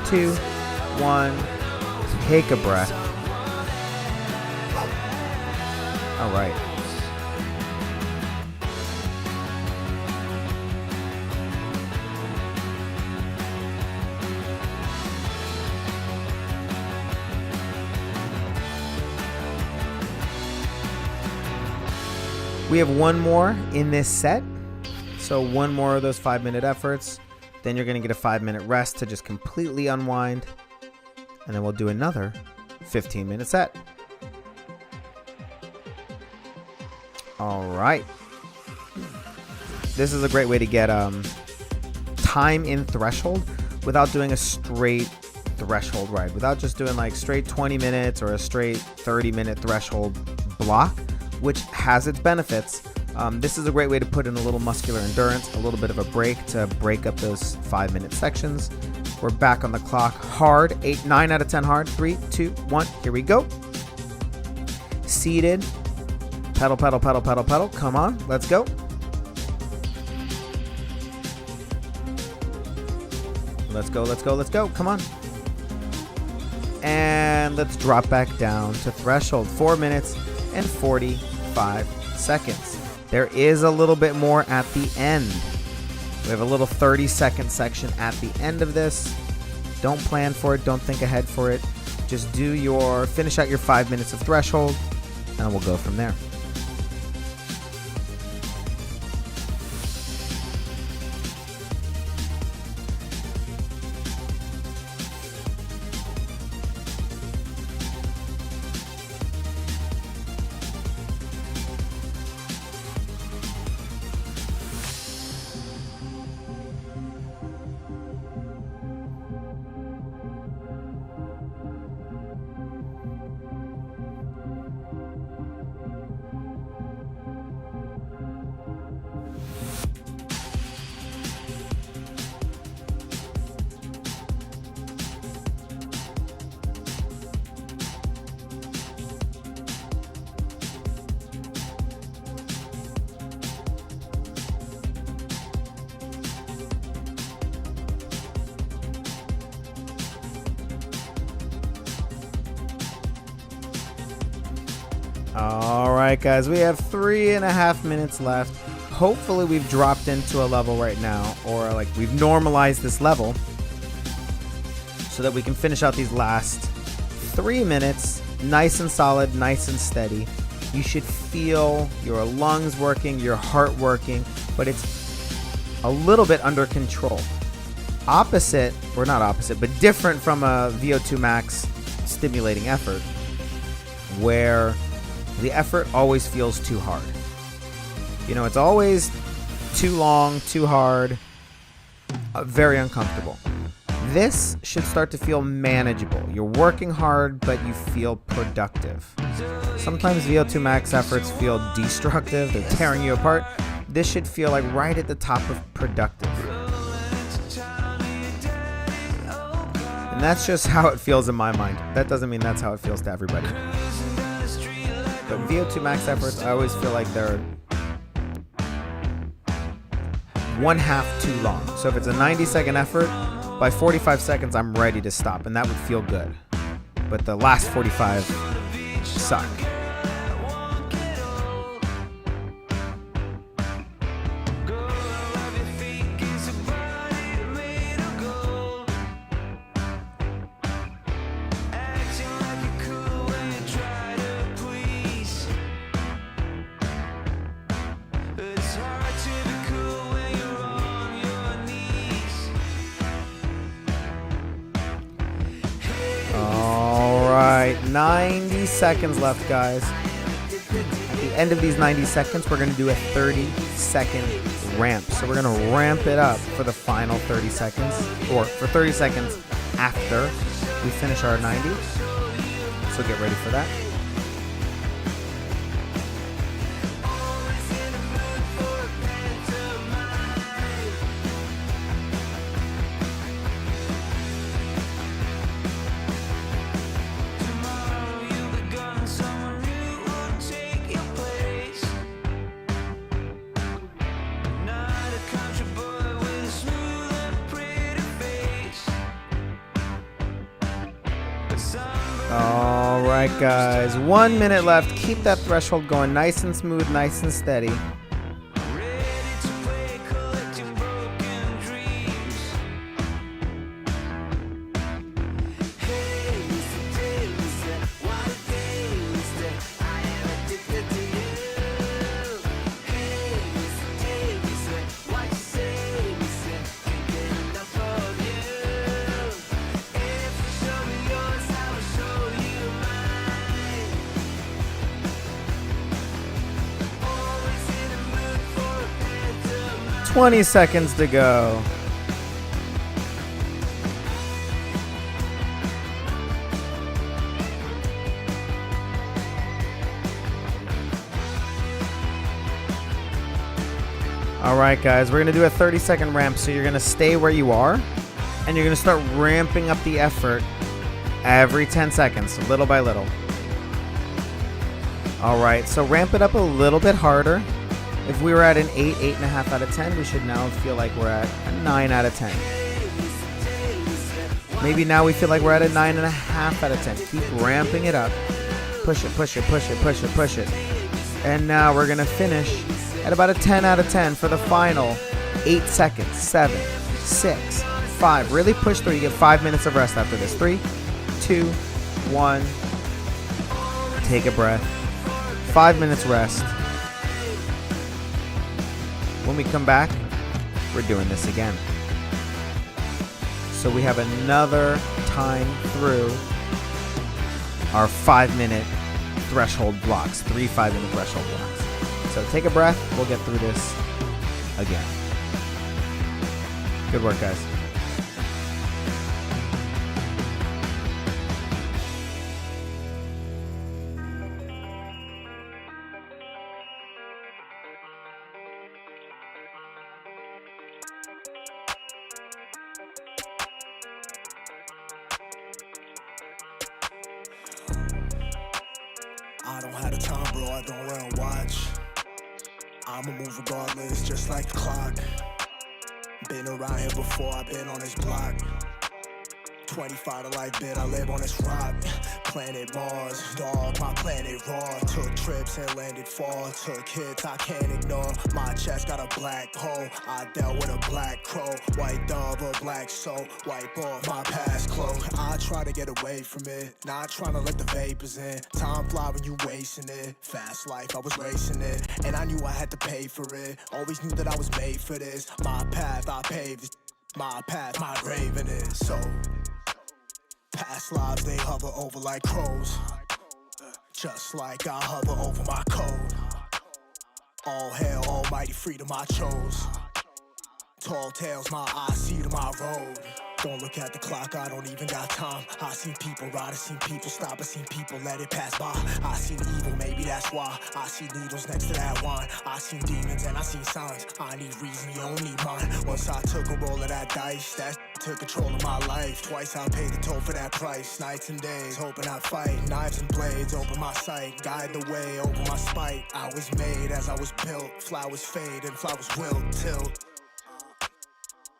S2: 2, 1. Take a breath. All right. We have one more in this set. So one more of those 5-minute efforts. Then you're going to get a 5-minute rest to just completely unwind. And then we'll do another 15-minute set. All right. This is a great way to get time in threshold without doing a straight threshold ride. Without just doing like straight 20 minutes or a straight 30-minute threshold block, which has its benefits. This is a great way to put in a little muscular endurance, a little bit of a break to break up those 5-minute sections. We're back on the clock. Hard. 9 out of 10 hard. 3, 2, 1. Here we go. Seated. Pedal, pedal, pedal, pedal, pedal. Come on. Let's go. Let's go, let's go, let's go. Come on. And let's drop back down to threshold. 4 minutes and 45 seconds. There is a little bit more at the end. We have a little 30-second section at the end of this. Don't plan for it. Don't think ahead for it. Just finish out your 5 minutes of threshold, and we'll go from there. All right, guys, we have 3.5 minutes left. Hopefully we've dropped into a level right now, or like we've normalized this level so that we can finish out these last 3 minutes nice and solid, nice and steady. You should feel your lungs working, your heart working, but it's a little bit under control. Opposite, or not opposite, but different from a VO2 max stimulating effort, where the effort always feels too hard. You know, it's always too long, too hard, very uncomfortable. This should start to feel manageable. You're working hard, but you feel productive. Sometimes VO2 max efforts feel destructive. They're tearing you apart. This should feel like right at the top of productive. And that's just how it feels in my mind. That doesn't mean that's how it feels to everybody. But VO2 max efforts, I always feel like they're 1/2 too long. So if it's a 90-second effort, by 45 seconds, I'm ready to stop, and that would feel good. But the last 45 suck. All right, 90 seconds left, guys. At the end of these 90 seconds, we're going to do a 30-second ramp. So we're going to ramp it up for the final 30 seconds, or for 30 seconds after we finish our 90. So get ready for that. All right, guys. 1 minute left. Keep that threshold going nice and smooth, nice and steady.
S4: Hey,
S2: 20 seconds to go. All right, guys, we're going to do a 30-second ramp. So you're going to stay where you are, and you're going to start ramping up the effort every 10 seconds, little by little. All right, so ramp it up a little bit harder. If we were at an 8, 8.5 out of 10, we should now feel like we're at a 9 out of 10. Maybe now we feel like we're at a 9.5 out of 10. Keep ramping it up. Push it, push it, push it, push it, push it. And now we're going to finish at about a 10 out of 10 for the final 8 seconds. 7, 6, 5. Really push through. You get 5 minutes of rest after this. 3, 2, 1. Take a breath. 5 minutes rest. When we come back, we're doing this again. So we have another time through our 5-minute threshold blocks, 3 5-minute threshold blocks. So take a breath. We'll get through this again. Good work, guys.
S1: I don't have the time, bro, I don't wear a watch. I'ma move regardless, just like the clock. Been around here before, I've been on this block. 25 to life, bit, I live on this rock. Planet Mars, dog, my planet raw. Took trips and landed far. Took hits I can't ignore. My chest got a black hole. I dealt with a black crow. White dove, a black soul. Wipe off my past clothes. I try to get away from it. Not trying to let the vapors in. Time fly when you wasting it. Fast life, I was racing it. And I knew I had to pay for it. Always knew that I was made for this. My path, I paved. My path, my grave in it. So past lives, they hover over like crows. Just like I hover over my code. All hail, almighty freedom I chose. Tall tales, my eyes see to my road. Don't look at the clock, I don't even got time. I seen people ride, I seen people stop, I seen people let it pass by. I seen evil, maybe that's why. I see needles next to that wine. I seen demons and I seen signs. I need reason, you don't need mine. Once I took a roll of that dice, that took control of my life. Twice I paid the toll for that price. Nights and days, hoping I'd fight. Knives and blades, open my sight. Guide the way, over my spite. I was made as I was built. Flowers fade and flowers wilt, tilt.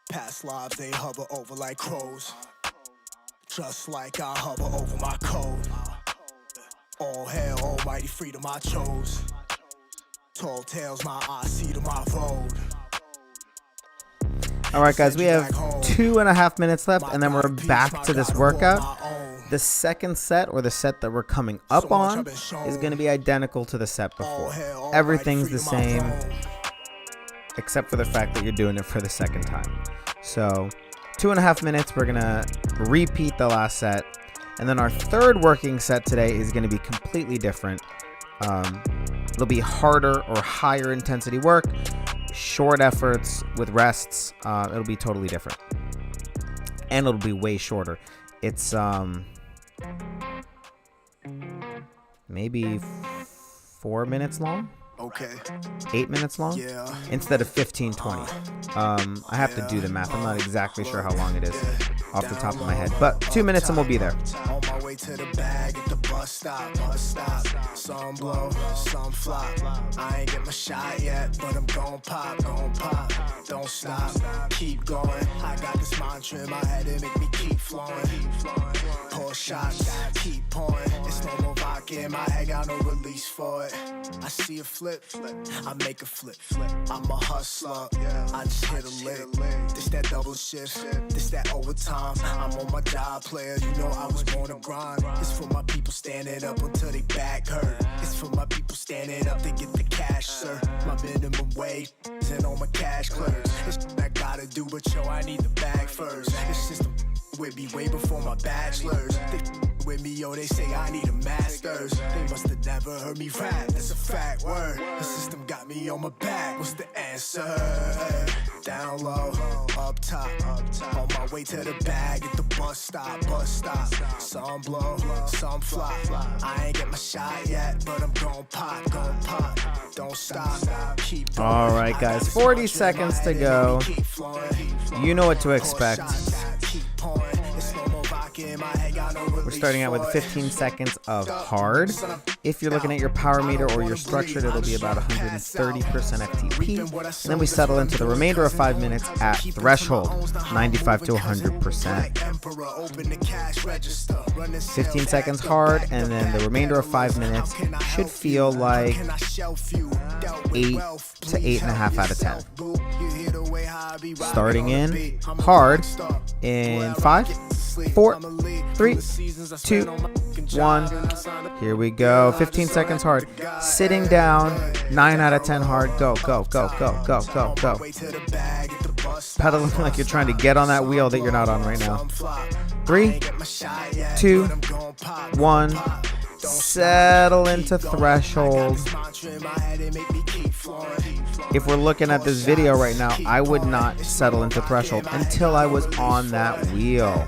S1: Past lives, they hover over like crows. Just like I hover over my code. All hail, almighty freedom I chose. Tall tales, my eyes see to my road.
S2: All right, guys, we have 2.5 minutes left, and then we're back to this workout. The second set, or the set that we're coming up on, is going to be identical to the set before. Everything's the same, except for the fact that you're doing it for the second time. So 2.5 minutes, we're gonna repeat the last set, and then our third working set today is going to be completely different. It'll be harder or higher intensity work, short efforts with rests. It'll be totally different, and it'll be way shorter. It's maybe 4 minutes long.
S1: Okay.
S2: 8 minutes long,
S1: Yeah.
S2: instead of 15, 20. I have to do the math. I'm not exactly sure how long it is off the top of my head, but 2 minutes and we'll be there.
S1: On my way to the bag at the bus stop. Some blow, some flop. I ain't get my shot yet, but I'm gon' pop. Don't stop, keep going. I got this mantra in my head, it make me keep flowing. Pour shots, keep pouring. It's no more vodka in my head, got no release for it. I see a flip, I make a flip. I'm a hustler, I just hit a lick. This that double shift, this that overtime. I'm on my job, player, you know I was born to grind. It's for my people standing up until they back hurt. It's for my people standing up to get the cash, sir. My minimum wage and all my cash clerks. It's I gotta do, but yo, I need the bag first. It's just with me way before my bachelor's. They with me, yo, they say I need a master's. They must have never heard me rap, that's a fact word. The system got me on my back, what's the answer? Down low, up top. On my way to the bag at the bus stop. Some blow, some flop. I ain't get my shot yet, but I'm gon' pop. Don't stop, keep going.
S2: All right, guys, 40 seconds to go. You know what to expect. We're starting out with 15 seconds of hard. If you're looking at your power meter or your structured, it'll be about 130% FTP. And then we settle into the remainder of 5 minutes at threshold, 95 to 100%. 15 seconds hard, and then the remainder of 5 minutes should feel like 8 to 8.5 out of 10. Starting in hard in 5, 4, 3, 2, 1. Here we go. 15 seconds hard. Sitting down. 9 out of 10 hard. Go. Pedaling like you're trying to get on that wheel that you're not on right now. 3, 2, 1. Settle into threshold. If we're looking at this video right now, I would not settle into threshold until I was on that wheel,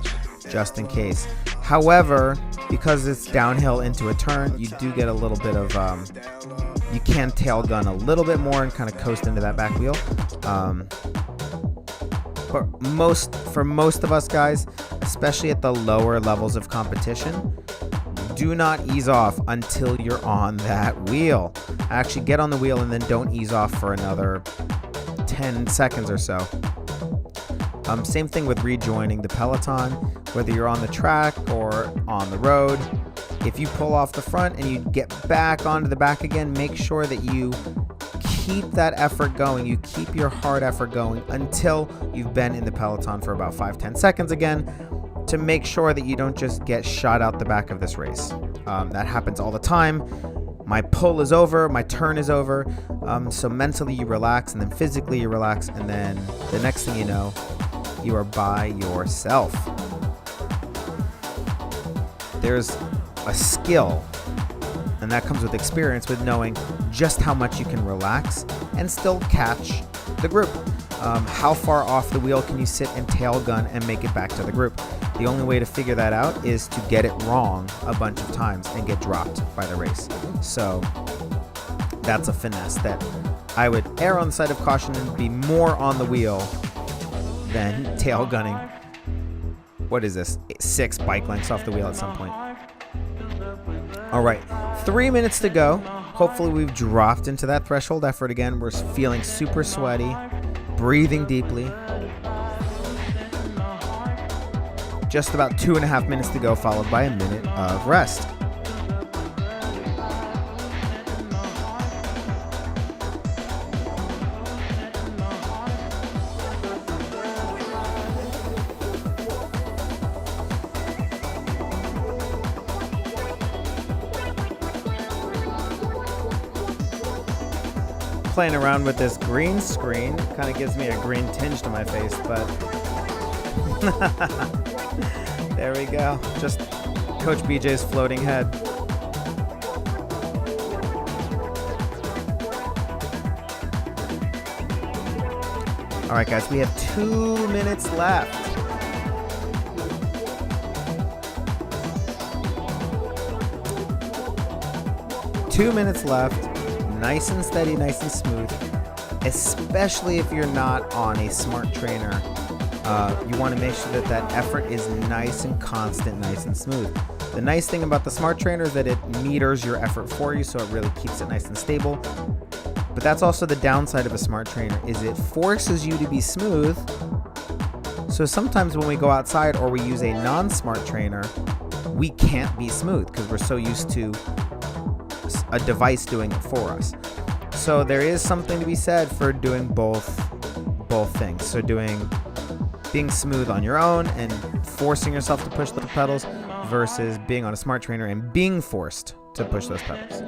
S2: just in case. However, because it's downhill into a turn, you do get a little bit of, you can tail gun a little bit more and kind of coast into that back wheel. But for most of us guys, especially at the lower levels of competition, do not ease off until you're on that wheel. Actually get on the wheel and then don't ease off for another 10 seconds or so. Same thing with rejoining the peloton, whether you're on the track or on the road. If you pull off the front and you get back onto the back again, make sure that you keep that effort going. You keep your hard effort going until you've been in the peloton for about 5-10 seconds again, to make sure that you don't just get shot out the back of this race. That happens all the time. My pull is over, my turn is over. So mentally you relax, and then physically you relax, and then the next thing you know, you are by yourself. There's a skill, and that comes with experience, with knowing just how much you can relax and still catch the group. How far off the wheel can you sit and tail gun and make it back to the group? The only way to figure that out is to get it wrong a bunch of times and get dropped by the race. So that's a finesse that I would err on the side of caution and be more on the wheel than tail gunning. What is this? 6 bike lengths off the wheel at some point. All right, 3 minutes to go. Hopefully we've dropped into that threshold effort again. We're feeling super sweaty, breathing deeply. Just about 2.5 minutes to go, followed by a minute of rest. Playing around with this green screen kind of gives me a green tinge to my face, but there we go. Just Coach BJ's floating head. All right, guys, we have 2 minutes left. Nice and steady, nice and smooth, especially if you're not on a smart trainer. You want to make sure that effort is nice and constant, nice and smooth. The nice thing about the Smart Trainer is that it meters your effort for you, so it really keeps it nice and stable. But that's also the downside of a Smart Trainer, is it forces you to be smooth. So sometimes when we go outside or we use a non-Smart Trainer, we can't be smooth because we're so used to a device doing it for us. So there is something to be said for doing both things. So being smooth on your own and forcing yourself to push the pedals versus being on a Smart Trainer and being forced to push those pedals.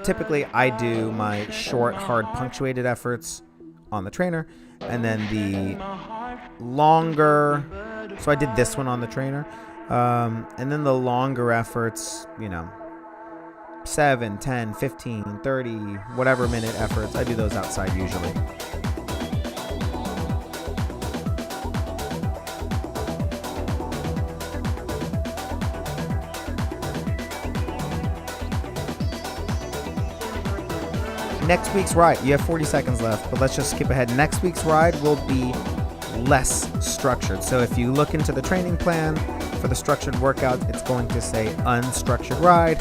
S2: Typically, I do my short, hard, punctuated efforts on the trainer, and then the longer, so I did this one on the trainer, and then the longer efforts, 7, 10, 15, 30, whatever minute efforts, I do those outside usually. Next week's ride, you have 40 seconds left, but let's just skip ahead. Next week's ride will be less structured. So if you look into the training plan for the structured workout, it's going to say unstructured ride,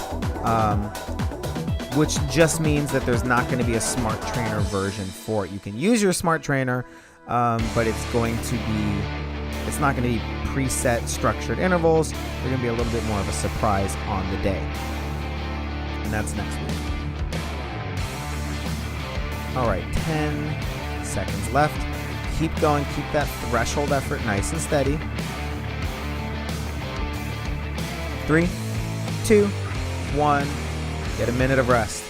S2: which just means that there's not going to be a Smart Trainer version for it. You can use your Smart Trainer, but it's not going to be preset structured intervals. They're going to be a little bit more of a surprise on the day. And that's next week. All right, 10 seconds left. Keep going, keep that threshold effort nice and steady. 3, 2, 1, get a minute of rest.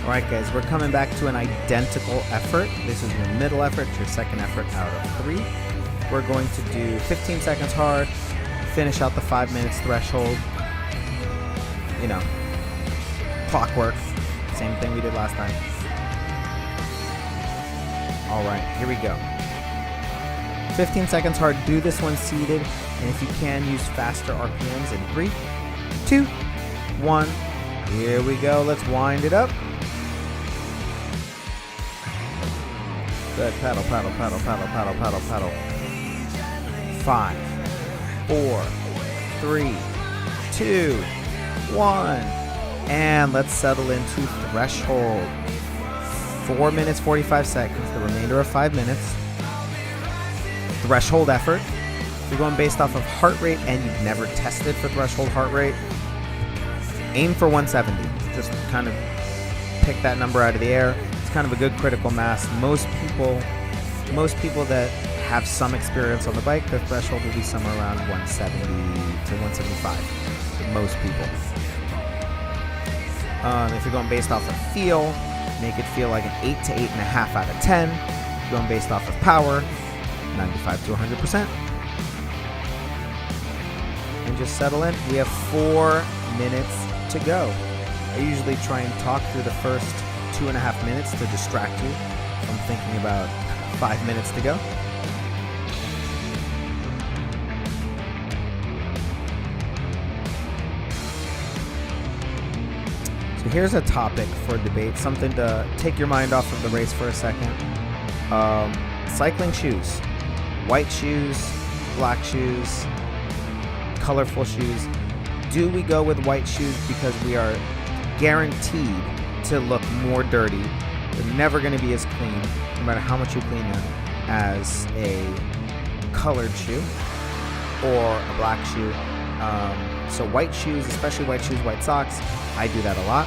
S2: Alright guys, we're coming back to an identical effort. This is your middle effort, your second effort out of 3. We're going to do 15 seconds hard, finish out the 5 minutes threshold. Clockwork. Same thing we did last time. Alright, here we go. 15 seconds hard, do this one seated, and if you can, use faster RPMs in 3, 2, 1. Here we go, let's wind it up. Good. Paddle, paddle, paddle, paddle, paddle, paddle, paddle. 5, 4, 3, 2, 1. And let's settle into threshold. 4 minutes, 45 seconds, the remainder of 5 minutes. Threshold effort. If you're going based off of heart rate and you've never tested for threshold heart rate, aim for 170. Just kind of pick that number out of the air. It's kind of a good critical mass. Most people that have some experience on the bike, their threshold will be somewhere around 170 to 175 for most people. If you're going based off of feel, make it feel like an 8 to 8.5 out of 10. If you're going based off of power, 95 to 100%. And just settle in. We have 4 minutes to go. I usually try and talk through the first 2.5 minutes to distract you from thinking about 5 minutes to go. So here's a topic for debate, something to take your mind off of the race for a second. Cycling shoes. White shoes, black shoes, colorful shoes. Do we go with white shoes because we are guaranteed to look more dirty? They're never going to be as clean, no matter how much you clean them, as a colored shoe or a black shoe. So white shoes, especially white shoes, white socks, I do that a lot.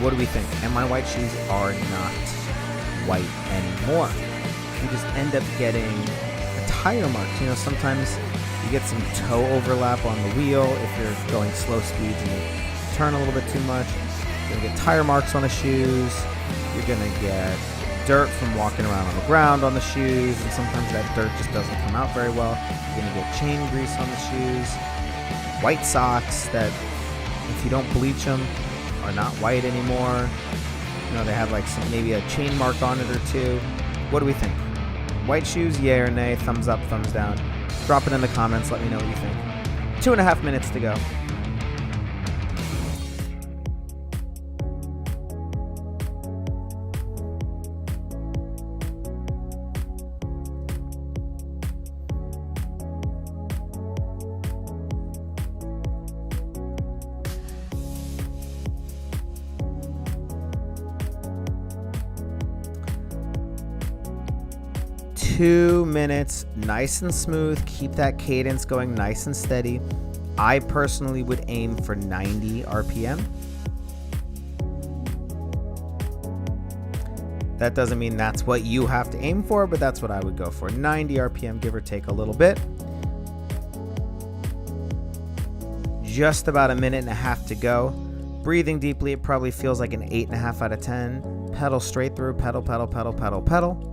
S2: What do we think? And my white shoes are not white anymore. You just end up getting a tire mark. Sometimes you get some toe overlap on the wheel if you're going slow speeds and you turn a little bit too much. You're going to get tire marks on the shoes. You're going to get dirt from walking around on the ground on the shoes, and sometimes that dirt just doesn't come out very well. You're going to get chain grease on the shoes. White socks that, if you don't bleach them, are not white anymore. You know, they have like maybe a chain mark on it or two. What do we think? White shoes, yay or nay? Thumbs up, thumbs down. Drop it in the comments. Let me know what you think. 2.5 minutes to go. Two minutes, nice and smooth. Keep that cadence going nice and steady. I personally would aim for 90 RPM. That doesn't mean that's what you have to aim for, but that's what I would go for. 90 RPM, give or take a little bit. Just about a minute and a half to go. Breathing deeply, it probably feels like an 8.5 out of 10. Pedal straight through, pedal, pedal, pedal, pedal, pedal.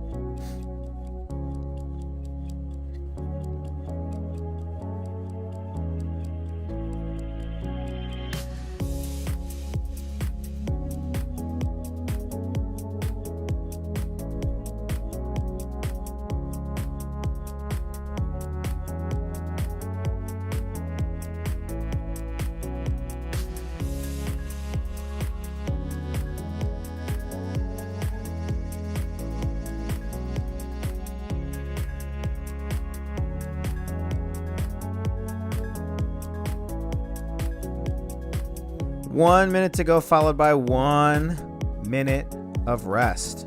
S2: One minute to go, followed by 1 minute of rest.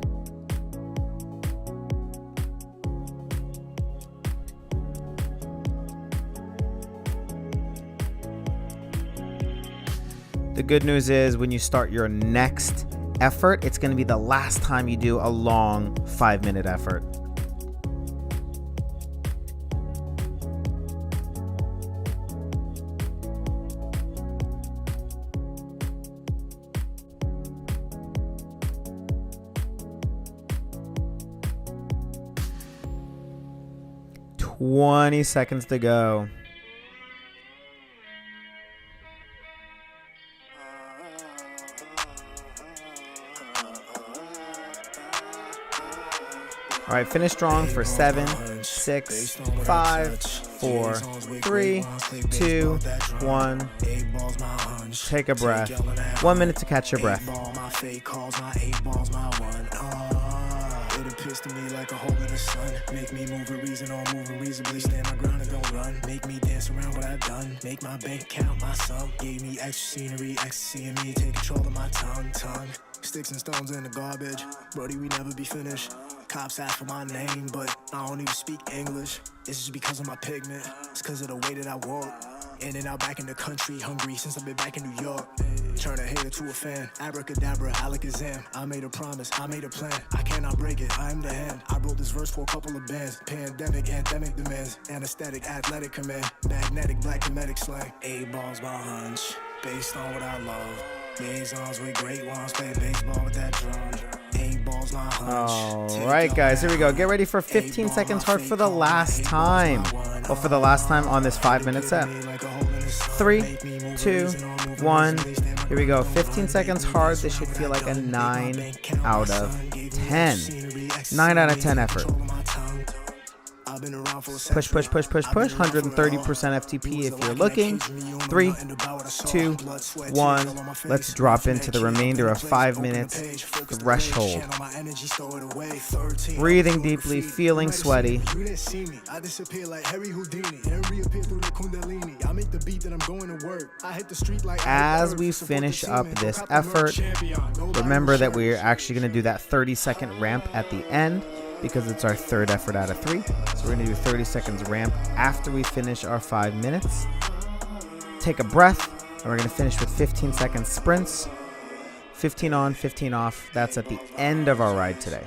S2: The good news is when you start your next effort, it's going to be the last time you do a long 5-minute effort. Twenty seconds to go. All right, finish strong for 7, 6, 5, 4, 3, 2, 1. Take a breath. 1 minute to catch your breath.
S1: It appears to me like a hole in the sun. Make me move a reason or move unreasonably. Stand my ground and don't run. Make me dance around what I've done. Make my bank count my sum. Gave me extra scenery, ecstasy in me. Take control of my tongue. Sticks and stones in the garbage. Brody, we never be finished. Cops ask for my name, but I don't even speak English. It's just because of my pigment. It's because of the way that I walk. In and out back in the country, hungry since I've been back in New York. Turn a hater to a fan, abracadabra, alakazam. I made a promise, I made a plan, I cannot break it, I am the hand. I wrote this verse for a couple of bands. Pandemic, anthemic demands, anesthetic, athletic command. Magnetic, black comedic slang. 8 balls by hunch, based on what I love. Liaisons with great ones, play baseball with that drum. 8 balls my hunch.
S2: All right, guys, here we go. Get ready for 15 seconds hard for the last time. Well, for the last time on this 5-minute set. 3, 2, 1. Here we go. 15 seconds hard. This should feel like a 9 out of 10. 9 out of 10 effort. Push, push, push, push, push. 130% FTP if you're looking. 3, 2, 1. Let's drop into the remainder of 5 minutes. Threshold. Breathing deeply, feeling sweaty. As we finish up this effort, remember that we're actually going to do that 30-second ramp at the end, because it's our third effort out of 3. So we're going to do 30 seconds ramp after we finish our 5 minutes. Take a breath, and we're going to finish with 15 second sprints. 15 on, 15 off. That's at the end of our ride today.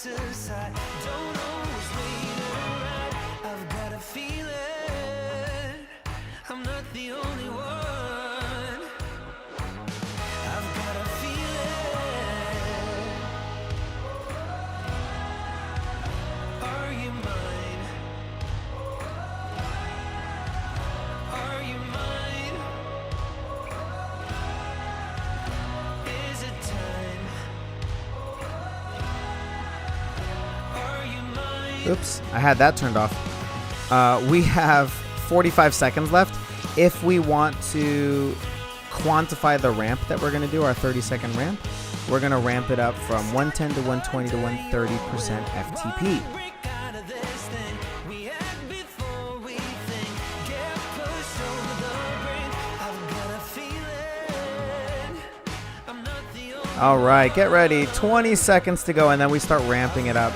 S4: to side. Don't always wait around. I've got a feeling I'm not the only one. I've got a feeling. Are you mine? Are you mine? Is it time? Are you mine?
S2: Oops, I had that turned off. We have 45 seconds left. If we want to quantify the ramp that we're going to do, our 30-second ramp, we're going to ramp it up from 110 to 120 to 130% FTP.
S4: Break out of this thing we had before we think. Get pushed over the brink. I've got a feeling I'm not the only.
S2: All right, get ready. 20 seconds to go, and then we start ramping it up.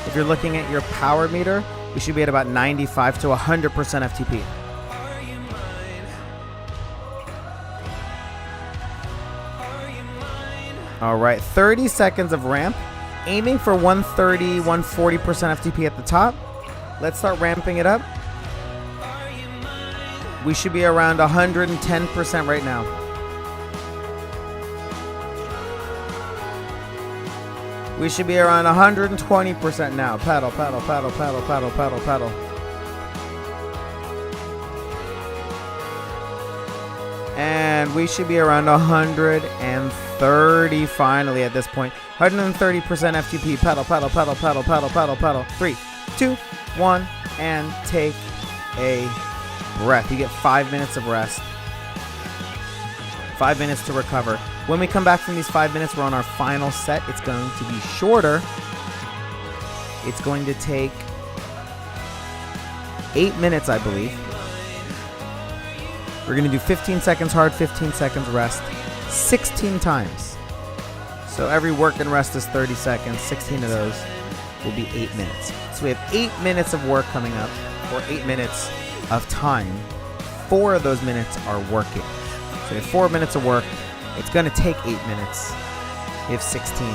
S2: If you're looking at your power meter, we should be at about 95 to 100% FTP.
S4: Are you mine? Are you mine?
S2: All right, 30 seconds of ramp, aiming for 130, 140% FTP at the top. Let's start ramping it up.
S4: Are you mine?
S2: We should be around 110% right now. We should be around 120% now. Paddle, paddle, paddle, paddle, paddle, paddle, paddle. And we should be around 130 finally at this point. 130% FTP. Paddle, paddle, paddle, paddle, paddle, paddle, paddle. 3, 2, 1, and take a breath. You get 5 minutes of rest. 5 minutes to recover. When we come back from these 5 minutes, we're on our final set. It's going to be shorter. It's going to take 8 minutes, I believe. We're going to do 15 seconds hard, 15 seconds rest, 16 times. So every work and rest is 30 seconds. 16 of those will be 8 minutes. So we have 8 minutes of work coming up, or 8 minutes of time. 4 of those minutes are working. So we have 4 minutes of work. It's going to take 8 minutes. We have 16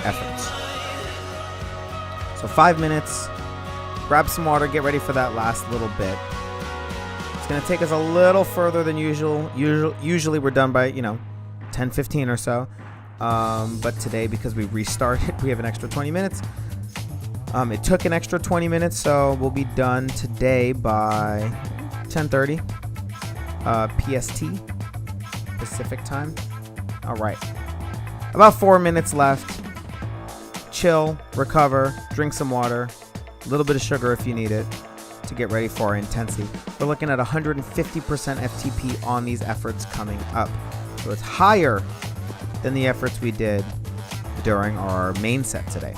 S2: efforts. So 5 minutes. Grab some water. Get ready for that last little bit. It's going to take us a little further than usual. Usually we're done by, 10, 15 or so. But today, because we restarted, we have an extra 20 minutes. It took an extra 20 minutes, so we'll be done today by 10:30 PST, Pacific time. All right. About 4 minutes left. Chill, recover, drink some water, a little bit of sugar if you need it to get ready for our intensity. We're looking at 150% FTP on these efforts coming up. So it's higher than the efforts we did during our main set today.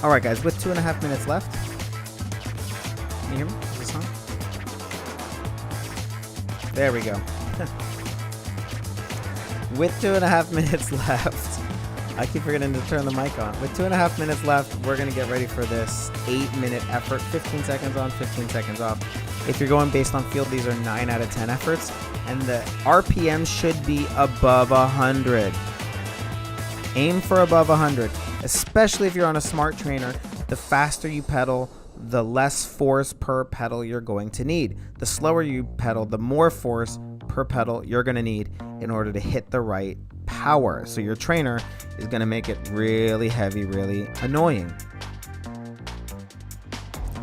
S2: All right, guys, with 2.5 minutes left. Can you hear me? Is this on? There we go. With 2.5 minutes left, I keep forgetting to turn the mic on. With 2.5 minutes left, we're going to get ready for this 8-minute effort. 15 seconds on, 15 seconds off. If you're going based on field, these are 9 out of 10 efforts, and the RPM should be above 100. Aim for above 100, especially if you're on a smart trainer. The faster you pedal, the less force per pedal you're going to need. The slower you pedal, the more force per pedal you're going to need in order to hit the right power. So your trainer is going to make it really heavy, really annoying,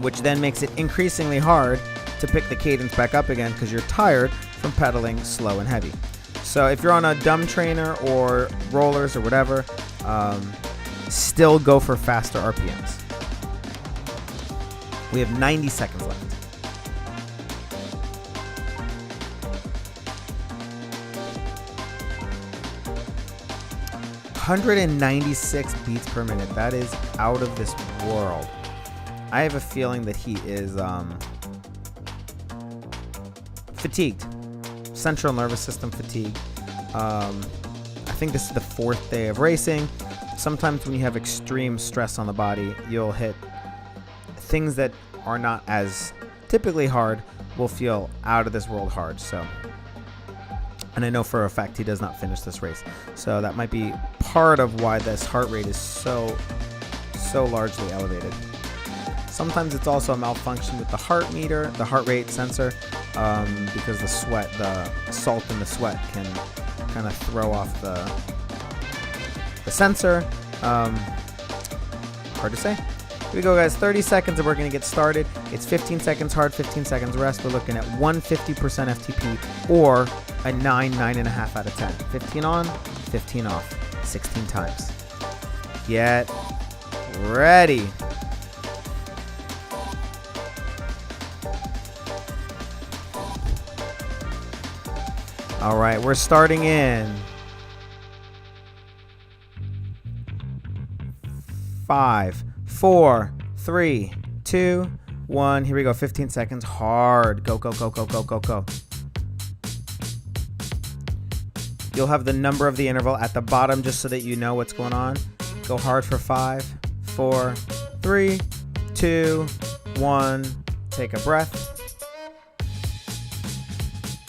S2: which then makes it increasingly hard to pick the cadence back up again because you're tired from pedaling slow and heavy. So if you're on a dumb trainer or rollers or whatever, still go for faster RPMs. We have 90 seconds left. $196 beats per minute. That is out of this world. I have a feeling that he is fatigued. Central nervous system fatigue. I think this is the 4th day of racing. Sometimes when you have extreme stress on the body, you'll hit things that are not as typically hard will feel out of this world hard. So, and I know for a fact he does not finish this race. So that might be part of why this heart rate is so largely elevated. Sometimes it's also a malfunction with the heart meter, the heart rate sensor, because the salt in the sweat can kind of throw off the sensor. Hard to say. Here we go, guys. 30 seconds and we're going to get started. It's 15 seconds hard, 15 seconds rest. We're looking at 150% FTP or a 9.5 out of 10. 15 on, 15 off, 16 times. Get ready. All right, we're starting in 5, 4, 3, 2, 1. Here we go. 15 seconds hard. Go, go, go, go, go, go, go. You'll have the number of the interval at the bottom just so that you know what's going on. Go hard for 5, 4, 3, 2, 1. Take a breath.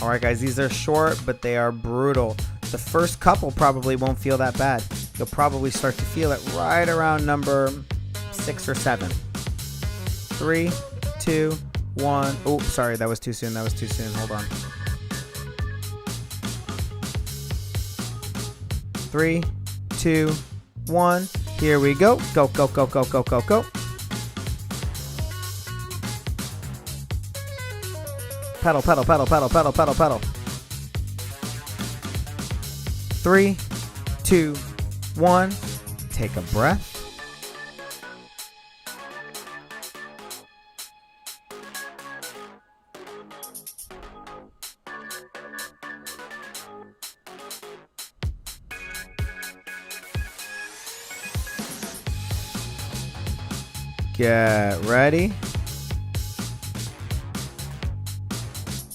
S2: All right, guys, these are short, but they are brutal. The first couple probably won't feel that bad. You'll probably start to feel it right around number 6 or 7. 3, 2, 1. Oh, sorry, that was too soon. That was too soon. Hold on. 3, 2, 1. Here we go. Go, go, go, go, go, go, go. Pedal, pedal, pedal, pedal, pedal, pedal, pedal. 3, 2, 1. Take a breath. Get ready.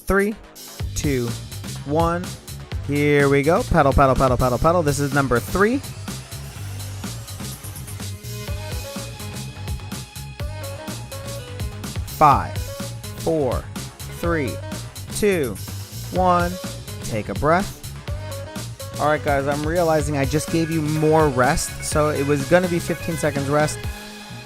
S2: 3, 2, 1. Here we go. Pedal, pedal, pedal, pedal, pedal. This is number 3. 5, 4, 3, 2, 1. Take a breath. All right, guys, I'm realizing I just gave you more rest. So it was going to be 15 seconds rest,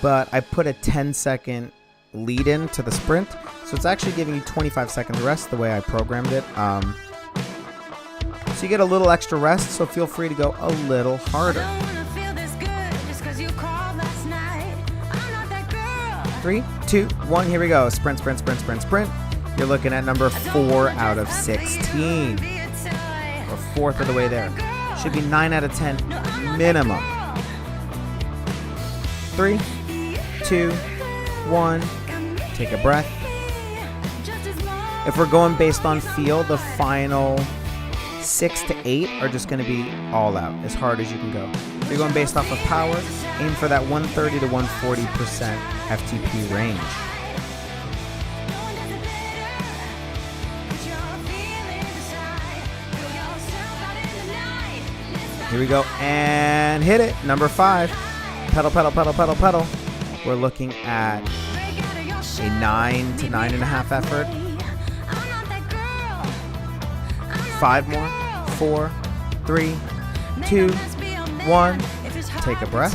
S2: but I put a 10-second lead in to the sprint. So it's actually giving you 25 seconds rest the way I programmed it. So you get a little extra rest, so feel free to go a little harder. 3, 2, 1, here we go. Sprint, sprint, sprint, sprint, sprint. You're looking at number 4 out of 16. We're 4th of the way there. Should be 9 out of 10 minimum. 3, 2, 1. Take a breath. If we're going based on feel, the final 6 to 8 are just going to be all out, as hard as you can go. If you're going based off of power, aim for that 130 to 140% FTP range. Here we go, and hit it. Number 5. Pedal, pedal, pedal, pedal, pedal. We're looking at a 9 to 9.5 effort. 5 more. 4, 3, 2, 1. Take a breath.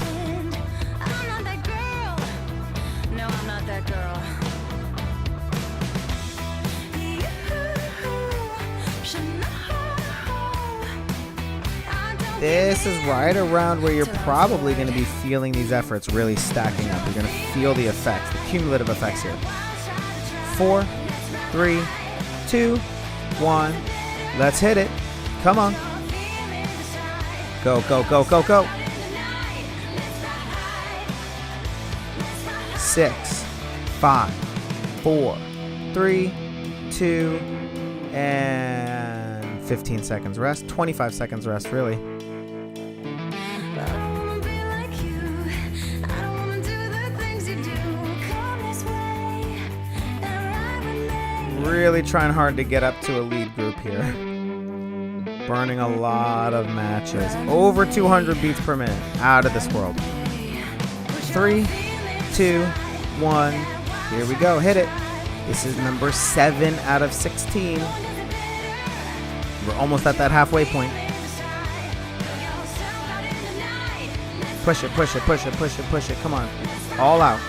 S2: this is right around where you're probably going to be feeling these efforts really stacking up. You're going to feel the effects, the cumulative effects here. 4, 3, 2, 1. Let's hit it. Come on. Go, go, go, go, go. 6, 5, 4, 3, 2, and 15 seconds rest. 25 seconds rest, really. Really trying hard to get up to a lead group here. Burning a lot of matches. Over 200 beats per minute. Out of this world. 3, 2, 1. Here we go. Hit it. This is number 7 out of 16. We're almost at that halfway point. Push it, push it, push it, push it, push it. Come on. All out.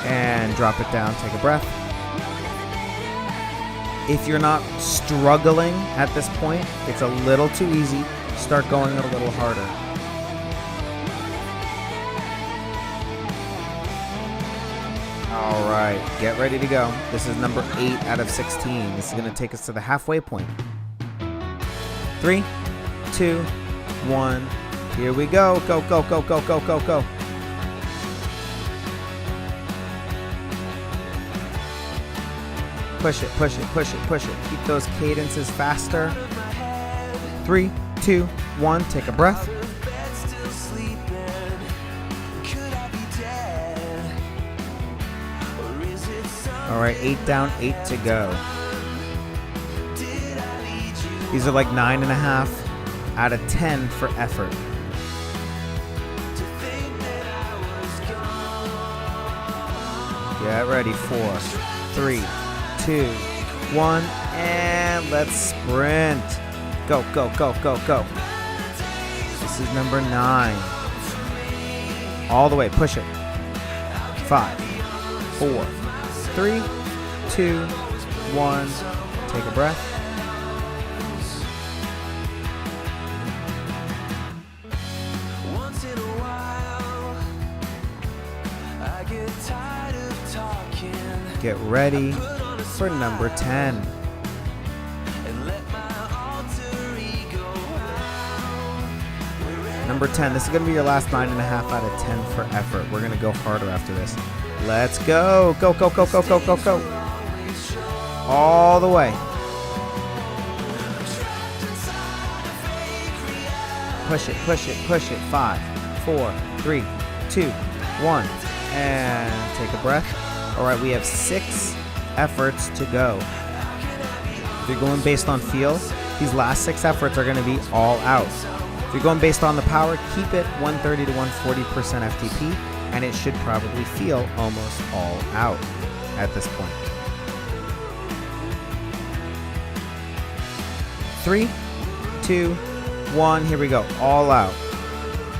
S2: And drop it down. Take a breath. If you're not struggling at this point, it's a little too easy. Start going a little harder. All right, get ready to go. This is number 8 out of 16. This is going to take us to the halfway point. 3, 2, 1. Here we go. Go, go, go, go, go, go, go. Push it, push it, push it, push it. Keep those cadences faster. 3, 2, 1. Take a breath. All right, 8 down, 8 to go. These are like 9.5 out of 10 for effort. Get ready. 4, 3, 2, 1, and let's sprint. Go, go, go, go, go. This is number 9. All the way, push it. 5, 4, 3, 2, 1. Take a breath.
S4: Once in a while, I get tired of talking.
S2: Get ready for number 10.
S4: And let my alter ego out.
S2: Number 10. This is going to be your last 9.5 out of 10 for effort. We're going to go harder after this. Let's go. Go, go, go, go, go, go, go. All the way. Push it, push it, push it. 5, 4, 3, 2, 1. And take a breath. All right, we have 6 efforts to go. If you're going based on feel, these last 6 efforts are going to be all out. If you're going based on the power, keep it 130 to 140% FTP, and it should probably feel almost all out at this point. 3, 2, 1. Here we go. All out.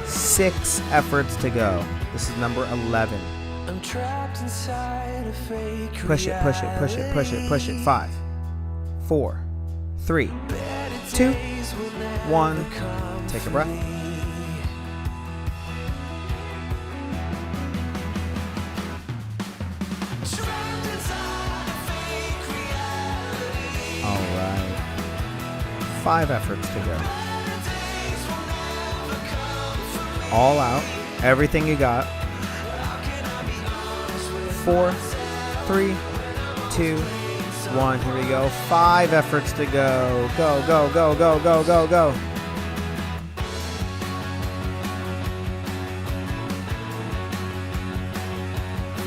S2: 6 efforts to go. This is number 11.
S4: I'm trapped inside a fake
S2: Push it, push it, push it, push it, push it. 5, 4, 3, 2, 1. Take a breath. All right. 5 efforts to go. All out. Everything you got. 4, 3, 2, 1. Here we go. 5 efforts to go. Go, go, go, go, go, go, go.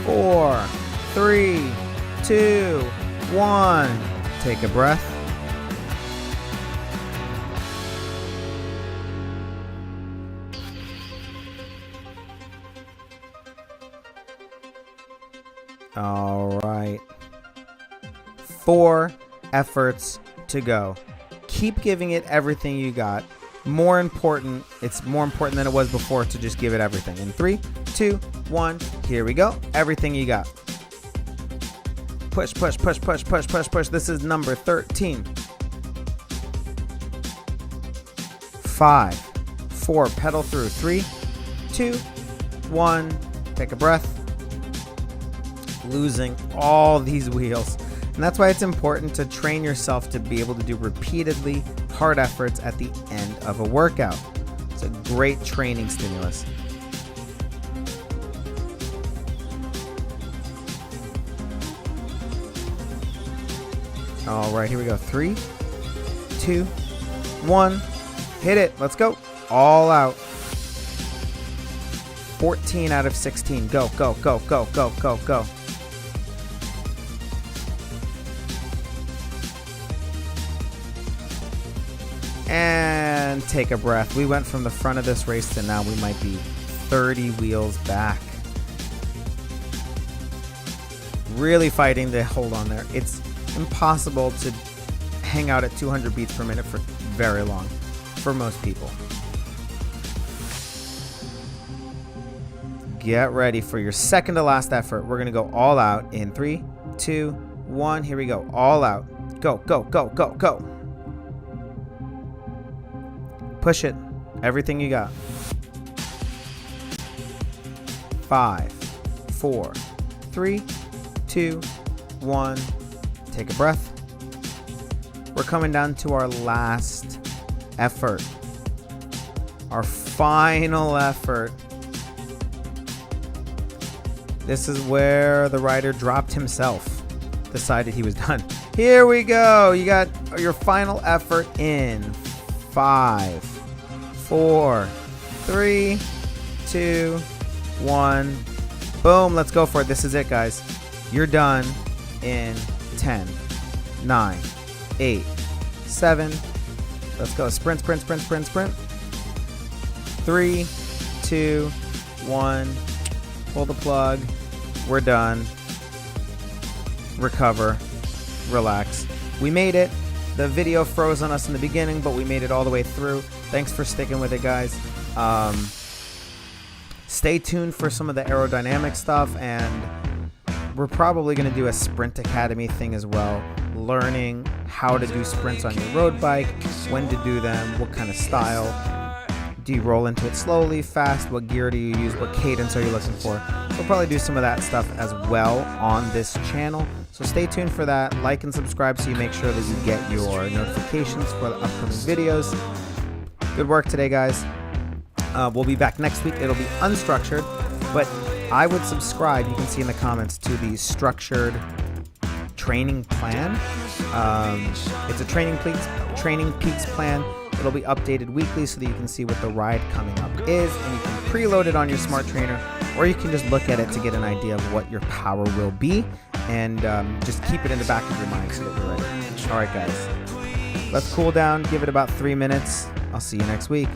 S2: Four, 3, 2, 1. Take a breath. All right. 4 efforts to go. Keep giving it everything you got. More important, it's more important than it was before to just give it everything. In 3, 2, 1, here we go. Everything you got. Push, push, push, push, push, push, push. This is number 13. 5, 4, pedal through. 3, 2, 1. Take a breath. Losing all these wheels. And that's why it's important to train yourself to be able to do repeatedly hard efforts at the end of a workout. It's a great training stimulus. All right, here we go. 3, 2, 1. Hit it. Let's go. All out. 14 out of 16. Go, go, go, go, go, go, go. And take a breath. We went from the front of this race to now we might be 30 wheels back. Really fighting to hold on there. It's impossible to hang out at 200 beats per minute for very long for most people. Get ready for your second to last effort. We're going to go all out in 3, 2, 1. Here we go. All out. Go, go, go, go, go. Push it. Everything you got. 5, 4, 3, 2, 1. Take a breath. We're coming down to our last effort. Our final effort. This is where the rider dropped himself. Decided he was done. Here we go. You got your final effort in 5, 4, 3, 2, 1. Boom. Let's go for it. This is it, guys. You're done in 10, 9, 8, 7. Let's go. Sprint, sprint, sprint, sprint, sprint. 3, 2, 1. Pull the plug. We're done. Recover. Relax. We made it. The video froze on us in the beginning, but we made it all the way through. Thanks for sticking with it, guys. Stay tuned for some of the aerodynamic stuff, and we're probably going to do a Sprint Academy thing as well. Learning how to do sprints on your road bike, when to do them, what kind of style. Do you roll into it slowly, fast? What gear do you use? What cadence are you looking for? We'll probably do some of that stuff as well on this channel. So stay tuned for that. Like and subscribe so you make sure that you get your notifications for the upcoming videos. Good work today, guys. We'll be back next week. It'll be unstructured, but I would subscribe, you can see in the comments, to the structured training plan. It's a Training Peaks plan. It'll be updated weekly so that you can see what the ride coming up is, and you can preload it on your smart trainer, or you can just look at it to get an idea of what your power will be, and just keep it in the back of your mind so that you're ready. All right, guys. Let's cool down. Give it about 3 minutes. I'll see you next week.